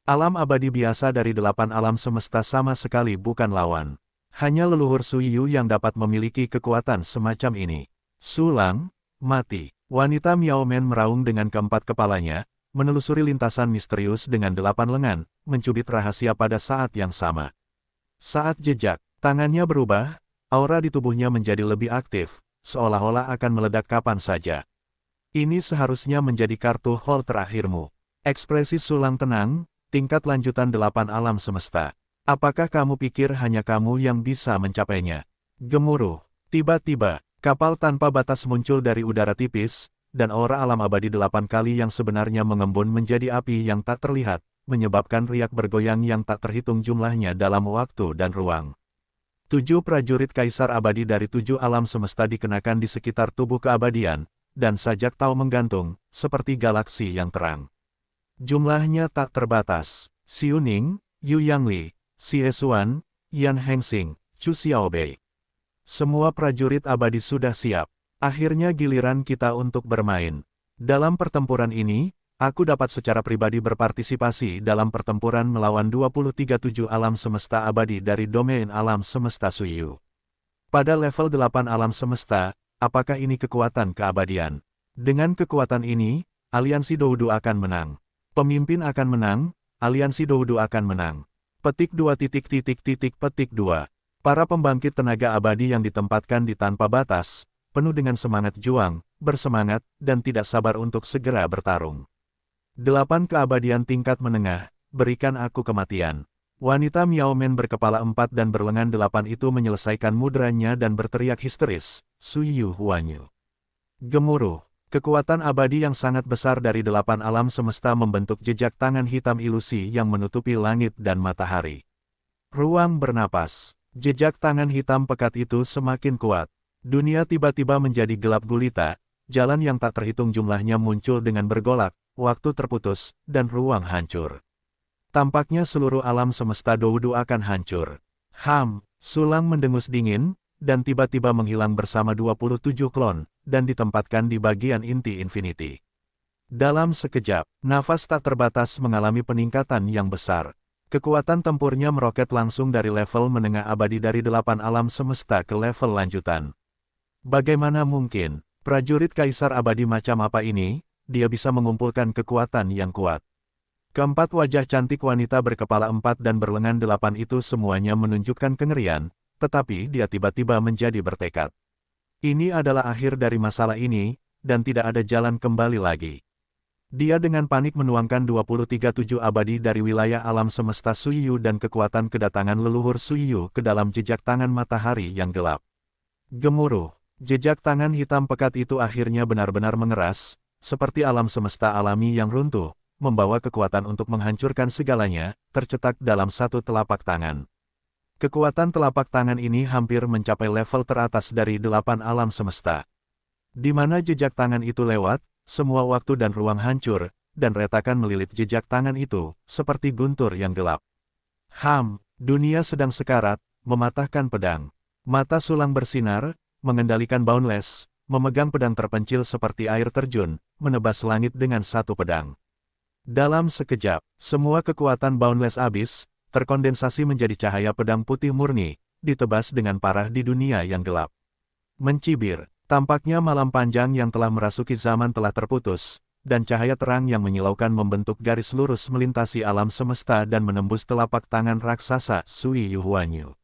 Alam abadi biasa dari 8 alam semesta sama sekali bukan lawan. Hanya leluhur Suyu yang dapat memiliki kekuatan semacam ini. Sulang, mati. Wanita Miaoman meraung dengan keempat kepalanya, menelusuri lintasan misterius dengan 8 lengan, mencubit rahasia pada saat yang sama. Saat jejak tangannya berubah, aura di tubuhnya menjadi lebih aktif, seolah-olah akan meledak kapan saja. Ini seharusnya menjadi kartu hol terakhirmu. Ekspresi Sulang tenang, tingkat lanjutan 8 alam semesta. Apakah kamu pikir hanya kamu yang bisa mencapainya? Gemuruh. Tiba-tiba, kapal tanpa batas muncul dari udara tipis, dan aura alam abadi 8 kali yang sebenarnya mengembun menjadi api yang tak terlihat, menyebabkan riak bergoyang yang tak terhitung jumlahnya dalam waktu dan ruang. 7 prajurit kaisar abadi dari 7 alam semesta dikenakan di sekitar tubuh keabadian, dan sajak tau menggantung, seperti galaksi yang terang. Jumlahnya tak terbatas. Xiu Ning, Yu Yangli, Xie Xuan, Yan Hengxing, Chu Xiaobei. Semua prajurit abadi sudah siap. Akhirnya giliran kita untuk bermain. Dalam pertempuran ini, aku dapat secara pribadi berpartisipasi dalam pertempuran melawan 23 alam semesta abadi dari domain alam semesta Suyu. Pada level 8 alam semesta, apakah ini kekuatan keabadian? Dengan kekuatan ini, aliansi Doudu akan menang. Pemimpin akan menang, aliansi Doudu akan menang. Petik 2 petik 2. Para pembangkit tenaga abadi yang ditempatkan di tanpa batas, penuh dengan semangat juang, bersemangat, dan tidak sabar untuk segera bertarung. 8 keabadian tingkat menengah, berikan aku kematian. Wanita Miaoman berkepala 4 dan berlengan 8 itu menyelesaikan mudranya dan berteriak histeris, Suyu Huanyu. Gemuruh. Kekuatan abadi yang sangat besar dari 8 alam semesta membentuk jejak tangan hitam ilusi yang menutupi langit dan matahari. Ruang bernapas. Jejak tangan hitam pekat itu semakin kuat. Dunia tiba-tiba menjadi gelap gulita, jalan yang tak terhitung jumlahnya muncul dengan bergolak, waktu terputus, dan ruang hancur. Tampaknya seluruh alam semesta Doudu akan hancur. Sulang mendengus dingin, dan tiba-tiba menghilang bersama 27 klon, dan ditempatkan di bagian inti Infinity. Dalam sekejap, nafas tak terbatas mengalami peningkatan yang besar. Kekuatan tempurnya meroket langsung dari level menengah abadi dari 8 alam semesta ke level lanjutan. Bagaimana mungkin, prajurit kaisar abadi macam apa ini, dia bisa mengumpulkan kekuatan yang kuat. Keempat wajah cantik wanita berkepala 4 dan berlengan 8 itu semuanya menunjukkan kengerian, tetapi dia tiba-tiba menjadi bertekad. Ini adalah akhir dari masalah ini, dan tidak ada jalan kembali lagi. Dia dengan panik menuangkan 23 abadi dari wilayah alam semesta Suyu dan kekuatan kedatangan leluhur Suyu ke dalam jejak tangan matahari yang gelap. Gemuruh. Jejak tangan hitam pekat itu akhirnya benar-benar mengeras, seperti alam semesta alami yang runtuh, membawa kekuatan untuk menghancurkan segalanya, tercetak dalam satu telapak tangan. Kekuatan telapak tangan ini hampir mencapai level teratas dari 8 alam semesta. Di mana jejak tangan itu lewat, semua waktu dan ruang hancur, dan retakan melilit jejak tangan itu, seperti guntur yang gelap. Dunia sedang sekarat, mematahkan pedang. Mata Sulang bersinar, mengendalikan Boundless, memegang pedang terpencil seperti air terjun, menebas langit dengan satu pedang. Dalam sekejap, semua kekuatan Boundless habis, terkondensasi menjadi cahaya pedang putih murni, ditebas dengan parah di dunia yang gelap. Mencibir. Tampaknya malam panjang yang telah merasuki zaman telah terputus, dan cahaya terang yang menyilaukan membentuk garis lurus melintasi alam semesta dan menembus telapak tangan raksasa Sui Yuhuanyu.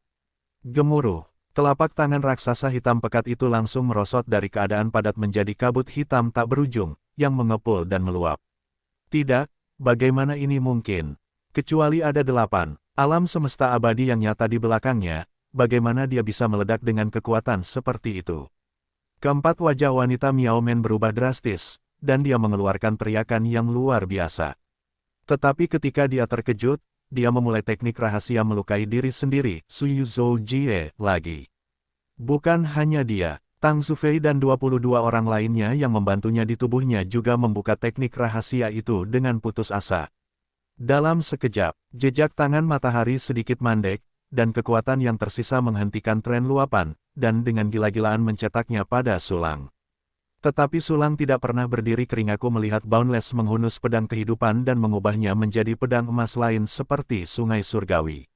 Gemuruh, telapak tangan raksasa hitam pekat itu langsung merosot dari keadaan padat menjadi kabut hitam tak berujung, yang mengepul dan meluap. Tidak, bagaimana ini mungkin? Kecuali ada 8 alam semesta abadi yang nyata di belakangnya, bagaimana dia bisa meledak dengan kekuatan seperti itu? Keempat wajah wanita Miao Men berubah drastis, dan dia mengeluarkan teriakan yang luar biasa. Tetapi ketika dia terkejut, dia memulai teknik rahasia melukai diri sendiri, Suyu Zhou Jie, lagi. Bukan hanya dia, Tang Zufei dan 22 orang lainnya yang membantunya di tubuhnya juga membuka teknik rahasia itu dengan putus asa. Dalam sekejap, jejak tangan matahari sedikit mandek, dan kekuatan yang tersisa menghentikan tren luapan, dan dengan gila-gilaan mencetaknya pada Sulang. Tetapi Sulang tidak pernah berdiri keringaku melihat Boundless menghunus pedang kehidupan dan mengubahnya menjadi pedang emas lain seperti sungai surgawi.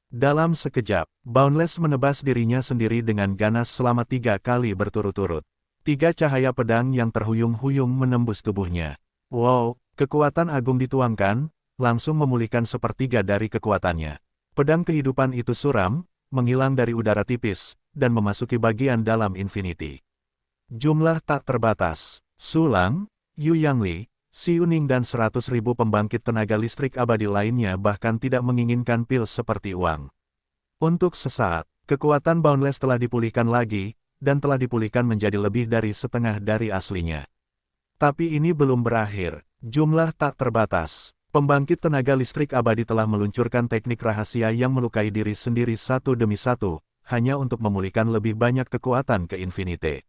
Dalam sekejap, Boundless menebas dirinya sendiri dengan ganas selama 3 kali berturut-turut. 3 cahaya pedang yang terhuyung-huyung menembus tubuhnya. Wow, kekuatan agung dituangkan, langsung memulihkan sepertiga dari kekuatannya. Pedang kehidupan itu suram, menghilang dari udara tipis, dan memasuki bagian dalam infinity. Jumlah tak terbatas. Sulang, Yu Yangli, Xiu Ning dan 100.000 pembangkit tenaga listrik abadi lainnya bahkan tidak menginginkan pil seperti uang. Untuk sesaat, kekuatan Boundless telah dipulihkan lagi, dan telah dipulihkan menjadi lebih dari setengah dari aslinya. Tapi ini belum berakhir. Jumlah tak terbatas. Pembangkit tenaga listrik abadi telah meluncurkan teknik rahasia yang melukai diri sendiri satu demi satu, hanya untuk memulihkan lebih banyak kekuatan ke Infinite.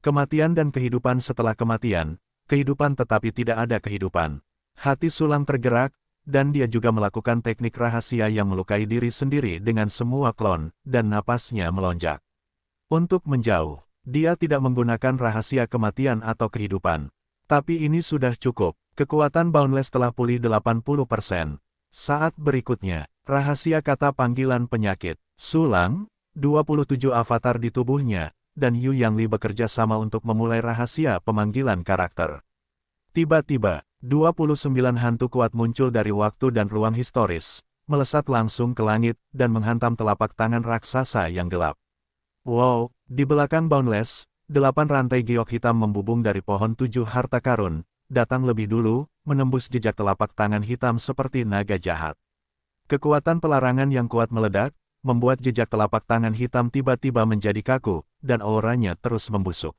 Kematian dan kehidupan setelah kematian, kehidupan tetapi tidak ada kehidupan. Hati Sulang tergerak, dan dia juga melakukan teknik rahasia yang melukai diri sendiri dengan semua klon, dan napasnya melonjak. Untuk menjauh, dia tidak menggunakan rahasia kematian atau kehidupan. Tapi ini sudah cukup. Kekuatan Boundless telah pulih 80%. Saat berikutnya, rahasia kata panggilan penyakit. Sulang, 27 avatar di tubuhnya, dan Yu Yangli bekerja sama untuk memulai rahasia pemanggilan karakter. Tiba-tiba, 29 hantu kuat muncul dari waktu dan ruang historis, melesat langsung ke langit, dan menghantam telapak tangan raksasa yang gelap. Wow, di belakang Boundless, 8 rantai giok hitam membubung dari pohon 7 harta karun, datang lebih dulu, menembus jejak telapak tangan hitam seperti naga jahat. Kekuatan pelarangan yang kuat meledak, membuat jejak telapak tangan hitam tiba-tiba menjadi kaku, dan auranya terus membusuk.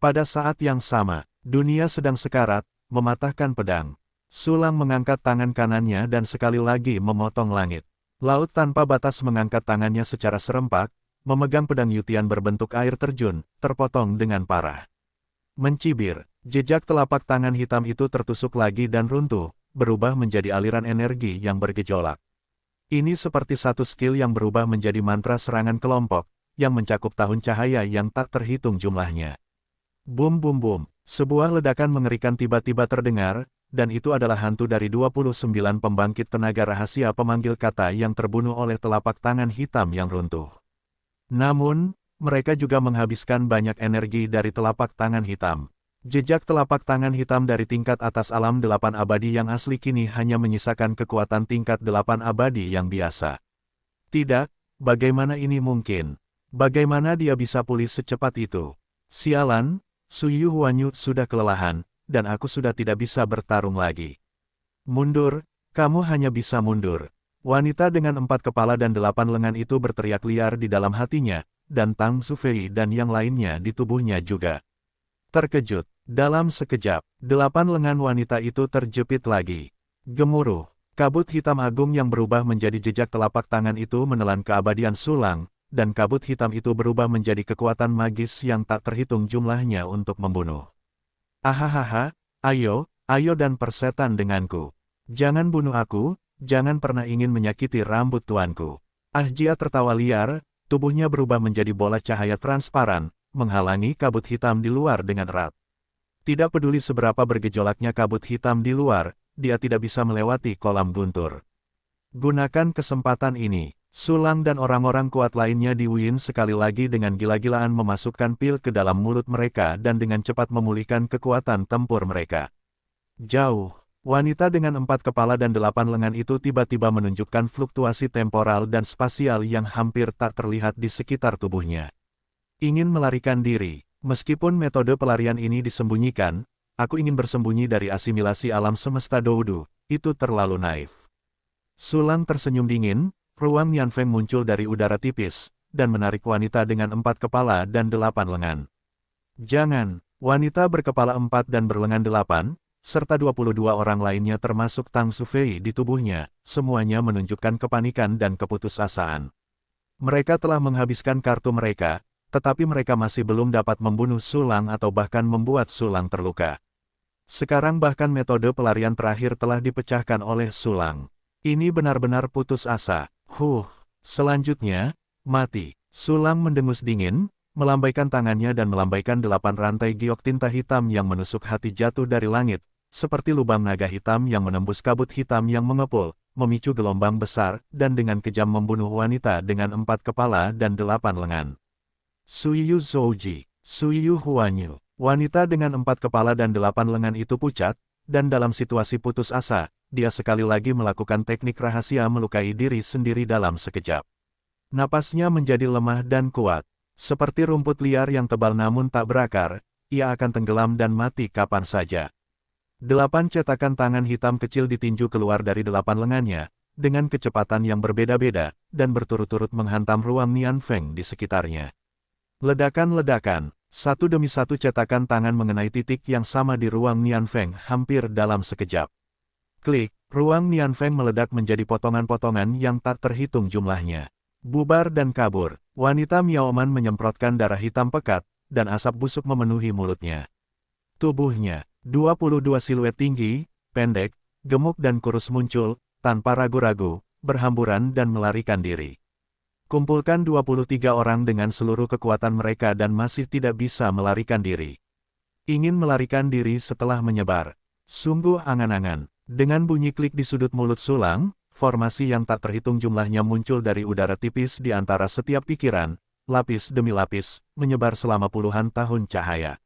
Pada saat yang sama, dunia sedang sekarat, mematahkan pedang. Sulang mengangkat tangan kanannya dan sekali lagi memotong langit. Laut tanpa batas mengangkat tangannya secara serempak, memegang pedang Yutian berbentuk air terjun, terpotong dengan parah. Mencibir, jejak telapak tangan hitam itu tertusuk lagi dan runtuh, berubah menjadi aliran energi yang bergejolak. Ini seperti satu skill yang berubah menjadi mantra serangan kelompok, yang mencakup tahun cahaya yang tak terhitung jumlahnya. Bum bum bum, sebuah ledakan mengerikan tiba-tiba terdengar, dan itu adalah hantu dari 29 pembangkit tenaga rahasia pemanggil kata yang terbunuh oleh telapak tangan hitam yang runtuh. Namun, mereka juga menghabiskan banyak energi dari telapak tangan hitam. Jejak telapak tangan hitam dari tingkat atas alam 8 abadi yang asli kini hanya menyisakan kekuatan tingkat 8 abadi yang biasa. Tidak, bagaimana ini mungkin? Bagaimana dia bisa pulih secepat itu? Sialan, Suyu Huanyu sudah kelelahan, dan aku sudah tidak bisa bertarung lagi. Mundur, kamu hanya bisa mundur. Wanita dengan 4 kepala dan 8 lengan itu berteriak liar di dalam hatinya, dan Tang Zufei dan yang lainnya di tubuhnya juga. Terkejut, dalam sekejap, 8 lengan wanita itu terjepit lagi. Gemuruh, kabut hitam agung yang berubah menjadi jejak telapak tangan itu menelan keabadian Sulang, dan kabut hitam itu berubah menjadi kekuatan magis yang tak terhitung jumlahnya untuk membunuh. Ahahaha, ayo dan persetan denganku. Jangan bunuh aku, jangan pernah ingin menyakiti rambut tuanku. Ahjia tertawa liar, tubuhnya berubah menjadi bola cahaya transparan, menghalangi kabut hitam di luar dengan erat. Tidak peduli seberapa bergejolaknya kabut hitam di luar, dia tidak bisa melewati kolam guntur. Gunakan kesempatan ini. Sulang dan orang-orang kuat lainnya di Wien sekali lagi dengan gila-gilaan memasukkan pil ke dalam mulut mereka dan dengan cepat memulihkan kekuatan tempur mereka. Jauh, wanita dengan 4 kepala dan 8 lengan itu tiba-tiba menunjukkan fluktuasi temporal dan spasial yang hampir tak terlihat di sekitar tubuhnya. Ingin melarikan diri, meskipun metode pelarian ini disembunyikan, aku ingin bersembunyi dari asimilasi alam semesta Doudu, itu terlalu naif. Sulang tersenyum dingin. Ruang Nianfeng muncul dari udara tipis, dan menarik wanita dengan 4 kepala dan 8 lengan. Jangan, wanita berkepala 4 dan berlengan 8, serta 22 orang lainnya termasuk Tang Sufei di tubuhnya, semuanya menunjukkan kepanikan dan keputusasaan. Mereka telah menghabiskan kartu mereka, tetapi mereka masih belum dapat membunuh Sulang atau bahkan membuat Sulang terluka. Sekarang bahkan metode pelarian terakhir telah dipecahkan oleh Sulang. Ini benar-benar putus asa. Selanjutnya, mati. Sulang mendengus dingin, melambaikan tangannya dan melambaikan 8 rantai giok tinta hitam yang menusuk hati jatuh dari langit, seperti lubang naga hitam yang menembus kabut hitam yang mengepul, memicu gelombang besar, dan dengan kejam membunuh wanita dengan 4 kepala dan 8 lengan. Suiyu Zouji, Suiyu Huanyu, wanita dengan 4 kepala dan 8 lengan itu pucat, dan dalam situasi putus asa, dia sekali lagi melakukan teknik rahasia melukai diri sendiri dalam sekejap. Napasnya menjadi lemah dan kuat. Seperti rumput liar yang tebal namun tak berakar, ia akan tenggelam dan mati kapan saja. 8 cetakan tangan hitam kecil ditinju keluar dari 8 lengannya, dengan kecepatan yang berbeda-beda, dan berturut-turut menghantam ruang Nianfeng di sekitarnya. Ledakan-ledakan, satu demi satu cetakan tangan mengenai titik yang sama di ruang Nianfeng hampir dalam sekejap. Klik, ruang Nianfeng meledak menjadi potongan-potongan yang tak terhitung jumlahnya. Bubar dan kabur, wanita Miaoman menyemprotkan darah hitam pekat, dan asap busuk memenuhi mulutnya. Tubuhnya, 22 siluet tinggi, pendek, gemuk dan kurus muncul, tanpa ragu-ragu, berhamburan dan melarikan diri. Kumpulkan 23 orang dengan seluruh kekuatan mereka dan masih tidak bisa melarikan diri. Ingin melarikan diri setelah menyebar. Sungguh angan-angan. Dengan bunyi klik di sudut mulut Sulang, formasi yang tak terhitung jumlahnya muncul dari udara tipis di antara setiap pikiran, lapis demi lapis, menyebar selama puluhan tahun cahaya.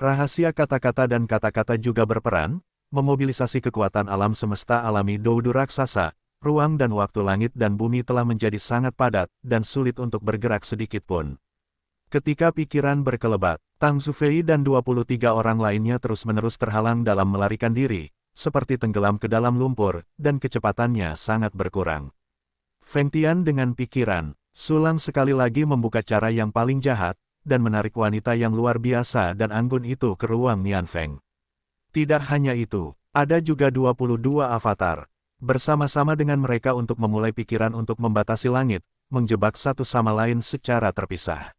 Rahasia kata-kata dan kata-kata juga berperan, memobilisasi kekuatan alam semesta alami Doudu raksasa, ruang dan waktu langit dan bumi telah menjadi sangat padat, dan sulit untuk bergerak sedikit pun. Ketika pikiran berkelebat, Tang Sufei dan 23 orang lainnya terus-menerus terhalang dalam melarikan diri, seperti tenggelam ke dalam lumpur, dan kecepatannya sangat berkurang. Feng Tian dengan pikiran, Sulang sekali lagi membuka cara yang paling jahat, dan menarik wanita yang luar biasa dan anggun itu ke ruang Nianfeng. Tidak hanya itu, ada juga 22 avatar. Bersama-sama dengan mereka untuk memulai pikiran untuk membatasi langit, menjebak satu sama lain secara terpisah.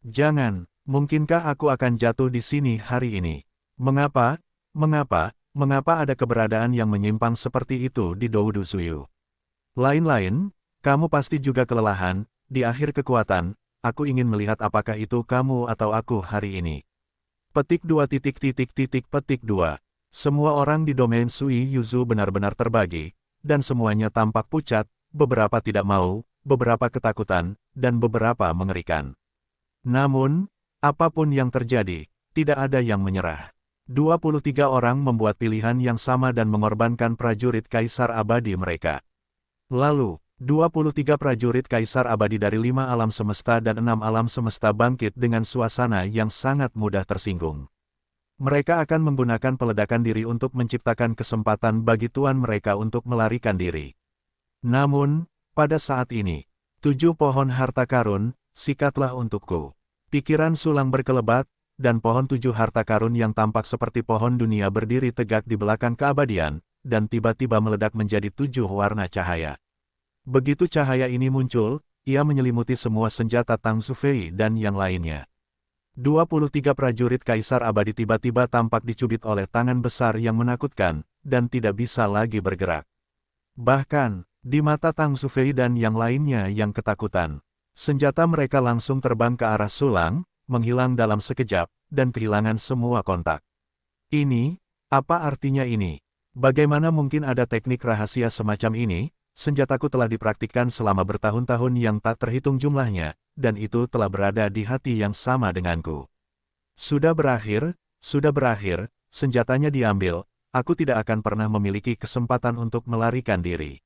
Jangan, mungkinkah aku akan jatuh di sini hari ini? Mengapa ada keberadaan yang menyimpang seperti itu di Doudu Suyu? Lain-lain, kamu pasti juga kelelahan, di akhir kekuatan, aku ingin melihat apakah itu kamu atau aku hari ini. Petik 2. Semua orang di domain Sui Yuzu benar-benar terbagi, dan semuanya tampak pucat, beberapa tidak mau, beberapa ketakutan, dan beberapa mengerikan. Namun, apapun yang terjadi, tidak ada yang menyerah. 23 orang membuat pilihan yang sama dan mengorbankan prajurit Kaisar Abadi mereka. Lalu, 23 prajurit Kaisar Abadi dari 5 alam semesta dan 6 alam semesta bangkit dengan suasana yang sangat mudah tersinggung. Mereka akan menggunakan peledakan diri untuk menciptakan kesempatan bagi tuan mereka untuk melarikan diri. Namun, pada saat ini, 7 pohon harta karun, sikatlah untukku. Pikiran Sulang berkelebat, dan pohon 7 harta karun yang tampak seperti pohon dunia berdiri tegak di belakang keabadian, dan tiba-tiba meledak menjadi 7 warna cahaya. Begitu cahaya ini muncul, ia menyelimuti semua senjata Tang Zufei dan yang lainnya. 23 prajurit Kaisar Abadi tiba-tiba tampak dicubit oleh tangan besar yang menakutkan, dan tidak bisa lagi bergerak. Bahkan, di mata Tang Zufei dan yang lainnya yang ketakutan, senjata mereka langsung terbang ke arah Sulang, menghilang dalam sekejap, dan kehilangan semua kontak. Ini, apa artinya ini? Bagaimana mungkin ada teknik rahasia semacam ini? Senjataku telah dipraktikkan selama bertahun-tahun yang tak terhitung jumlahnya, dan itu telah berada di hati yang sama denganku. Sudah berakhir, senjatanya diambil, aku tidak akan pernah memiliki kesempatan untuk melarikan diri.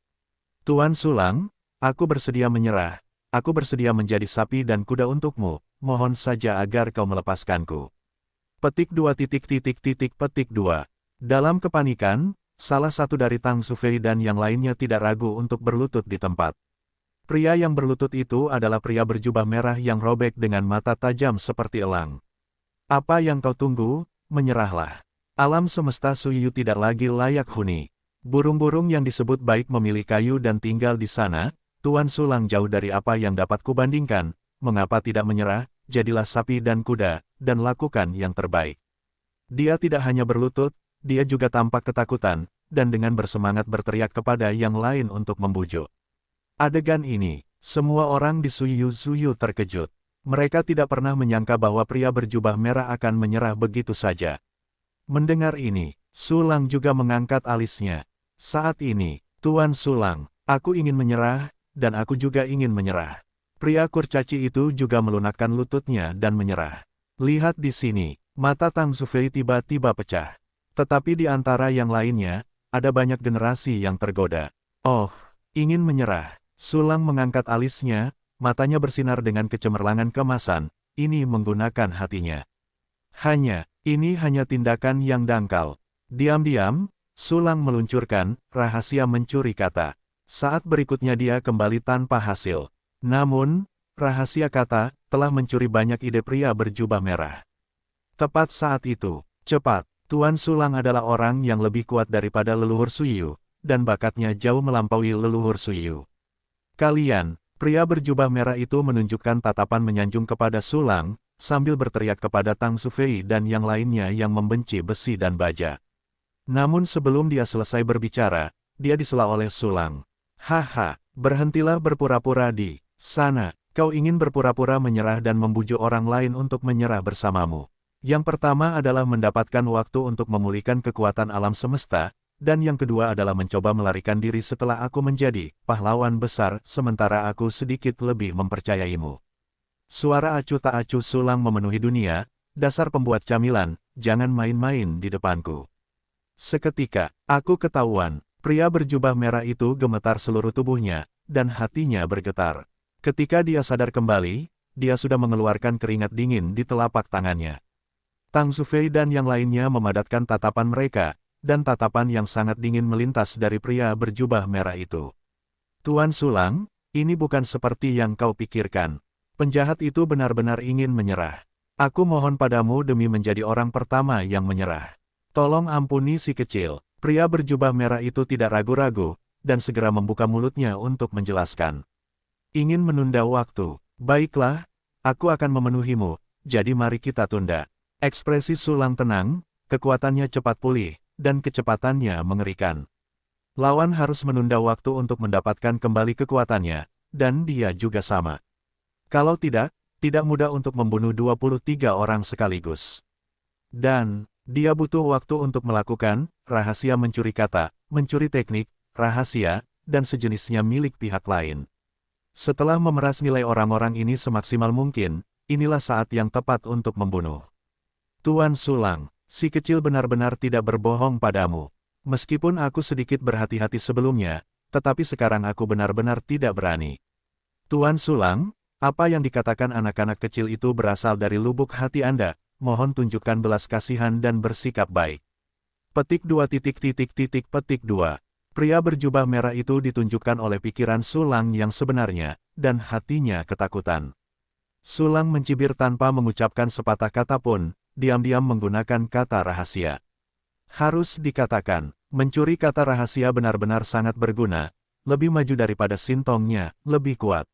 Tuan Sulang, aku bersedia menyerah, aku bersedia menjadi sapi dan kuda untukmu, mohon saja agar kau melepaskanku. Petik 2. Dalam kepanikan, salah satu dari Tang Zufei dan yang lainnya tidak ragu untuk berlutut di tempat. Pria yang berlutut itu adalah pria berjubah merah yang robek dengan mata tajam seperti elang. Apa yang kau tunggu? Menyerahlah. Alam semesta Suyu tidak lagi layak huni. Burung-burung yang disebut baik memilih kayu dan tinggal di sana, Tuan Sulang jauh dari apa yang dapat kubandingkan, mengapa tidak menyerah, jadilah sapi dan kuda, dan lakukan yang terbaik. Dia tidak hanya berlutut, dia juga tampak ketakutan, dan dengan bersemangat berteriak kepada yang lain untuk membujuk. Adegan ini, semua orang di Suyu terkejut. Mereka tidak pernah menyangka bahwa pria berjubah merah akan menyerah begitu saja. Mendengar ini, Sulang juga mengangkat alisnya. Saat ini, Tuan Sulang, aku ingin menyerah, dan aku juga ingin menyerah. Pria kurcaci itu juga melunakkan lututnya dan menyerah. Lihat di sini, mata Tang Zufei tiba-tiba pecah. Tetapi di antara yang lainnya, ada banyak generasi yang tergoda. Oh, ingin menyerah. Sulang mengangkat alisnya, matanya bersinar dengan kecemerlangan kemasan, ini menggunakan hatinya. Ini hanya tindakan yang dangkal. Diam-diam, Sulang meluncurkan, rahasia mencuri kata. Saat berikutnya dia kembali tanpa hasil. Namun, rahasia kata, telah mencuri banyak ide pria berjubah merah. Tepat saat itu, cepat. Tuan Sulang adalah orang yang lebih kuat daripada leluhur Suyu, dan bakatnya jauh melampaui leluhur Suyu. Kalian, pria berjubah merah itu menunjukkan tatapan menyanjung kepada Sulang, sambil berteriak kepada Tang Zufei dan yang lainnya yang membenci besi dan baja. Namun sebelum dia selesai berbicara, dia disela oleh Sulang. Haha, berhentilah berpura-pura di sana, kau ingin berpura-pura menyerah dan membujuk orang lain untuk menyerah bersamamu. Yang pertama adalah mendapatkan waktu untuk memulihkan kekuatan alam semesta, dan yang kedua adalah mencoba melarikan diri setelah aku menjadi pahlawan besar, sementara aku sedikit lebih mempercayaimu. Suara acuh tak acuh Sulang memenuhi dunia, dasar pembuat camilan, jangan main-main di depanku. Seketika, aku ketahuan, pria berjubah merah itu gemetar seluruh tubuhnya, dan hatinya bergetar. Ketika dia sadar kembali, dia sudah mengeluarkan keringat dingin di telapak tangannya. Tang Zufei dan yang lainnya memadatkan tatapan mereka, dan tatapan yang sangat dingin melintas dari pria berjubah merah itu. Tuan Sulang, ini bukan seperti yang kau pikirkan. Penjahat itu benar-benar ingin menyerah. Aku mohon padamu demi menjadi orang pertama yang menyerah. Tolong ampuni si kecil. Pria berjubah merah itu tidak ragu-ragu, dan segera membuka mulutnya untuk menjelaskan. Ingin menunda waktu. Baiklah, aku akan memenuhimu, jadi mari kita tunda. Ekspresi Sulang tenang, kekuatannya cepat pulih, dan kecepatannya mengerikan. Lawan harus menunda waktu untuk mendapatkan kembali kekuatannya, dan dia juga sama. Kalau tidak mudah untuk membunuh 23 orang sekaligus. Dan, dia butuh waktu untuk melakukan, rahasia mencuri kata, mencuri teknik, rahasia, dan sejenisnya milik pihak lain. Setelah memeras nilai orang-orang ini semaksimal mungkin, inilah saat yang tepat untuk membunuh. Tuan Sulang, si kecil benar-benar tidak berbohong padamu. Meskipun aku sedikit berhati-hati sebelumnya, tetapi sekarang aku benar-benar tidak berani. Tuan Sulang, apa yang dikatakan anak-anak kecil itu berasal dari lubuk hati Anda, mohon tunjukkan belas kasihan dan bersikap baik. Petik 2. Pria berjubah merah itu ditunjukkan oleh pikiran Sulang yang sebenarnya, dan hatinya ketakutan. Sulang mencibir tanpa mengucapkan sepatah kata pun, diam-diam menggunakan kata rahasia. Harus dikatakan, mencuri kata rahasia benar-benar sangat berguna, lebih maju daripada Sintongnya, lebih kuat.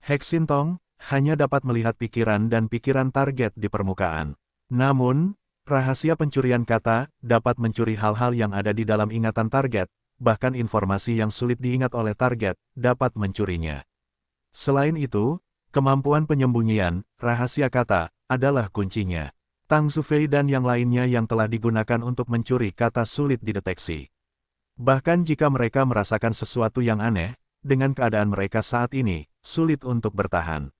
Hek Sintong hanya dapat melihat pikiran dan pikiran target di permukaan. Namun, rahasia pencurian kata dapat mencuri hal-hal yang ada di dalam ingatan target, bahkan informasi yang sulit diingat oleh target dapat mencurinya. Selain itu, kemampuan penyembunyian, rahasia kata, adalah kuncinya. Tang Zufei dan yang lainnya yang telah digunakan untuk mencuri kata sulit dideteksi. Bahkan jika mereka merasakan sesuatu yang aneh, dengan keadaan mereka saat ini, sulit untuk bertahan.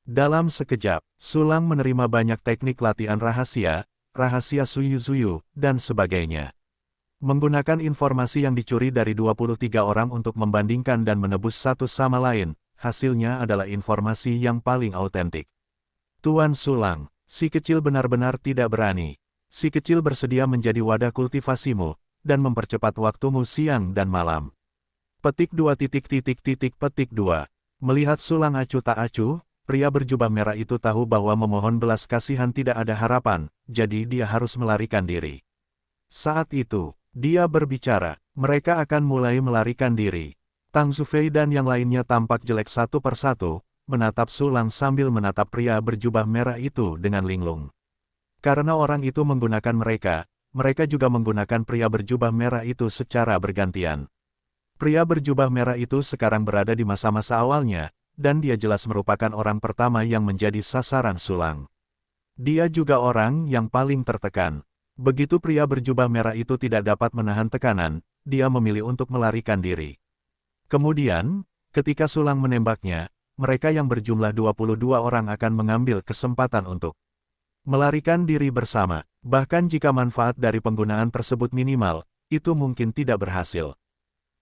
Dalam sekejap, Sulang menerima banyak teknik latihan rahasia Suyu-Zuyu, dan sebagainya. Menggunakan informasi yang dicuri dari 23 orang untuk membandingkan dan menebus satu sama lain, hasilnya adalah informasi yang paling autentik. Tuan Sulang, si kecil benar-benar tidak berani. Si kecil bersedia menjadi wadah kultivasimu, dan mempercepat waktumu siang dan malam. Petik 2. Melihat Sulang acuh tak acuh, pria berjubah merah itu tahu bahwa memohon belas kasihan tidak ada harapan, jadi dia harus melarikan diri. Saat itu, dia berbicara, mereka akan mulai melarikan diri. Tang Zufei dan yang lainnya tampak jelek satu persatu, menatap Sulang sambil menatap pria berjubah merah itu dengan linglung. Karena orang itu menggunakan mereka, mereka juga menggunakan pria berjubah merah itu secara bergantian. Pria berjubah merah itu sekarang berada di masa-masa awalnya, dan dia jelas merupakan orang pertama yang menjadi sasaran Sulang. Dia juga orang yang paling tertekan. Begitu pria berjubah merah itu tidak dapat menahan tekanan, dia memilih untuk melarikan diri. Kemudian, ketika Sulang menembaknya, mereka yang berjumlah 22 orang akan mengambil kesempatan untuk melarikan diri bersama. Bahkan jika manfaat dari penggunaan tersebut minimal, itu mungkin tidak berhasil.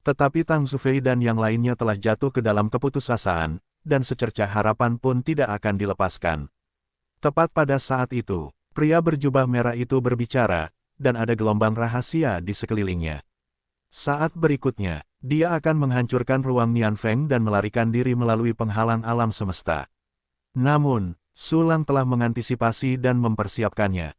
Tetapi Tang Zufei dan yang lainnya telah jatuh ke dalam keputusasaan, dan secercah harapan pun tidak akan dilepaskan. Tepat pada saat itu, pria berjubah merah itu berbicara, dan ada gelombang rahasia di sekelilingnya. Saat berikutnya, dia akan menghancurkan ruang Nianfeng dan melarikan diri melalui penghalang alam semesta. Namun, Sulang telah mengantisipasi dan mempersiapkannya.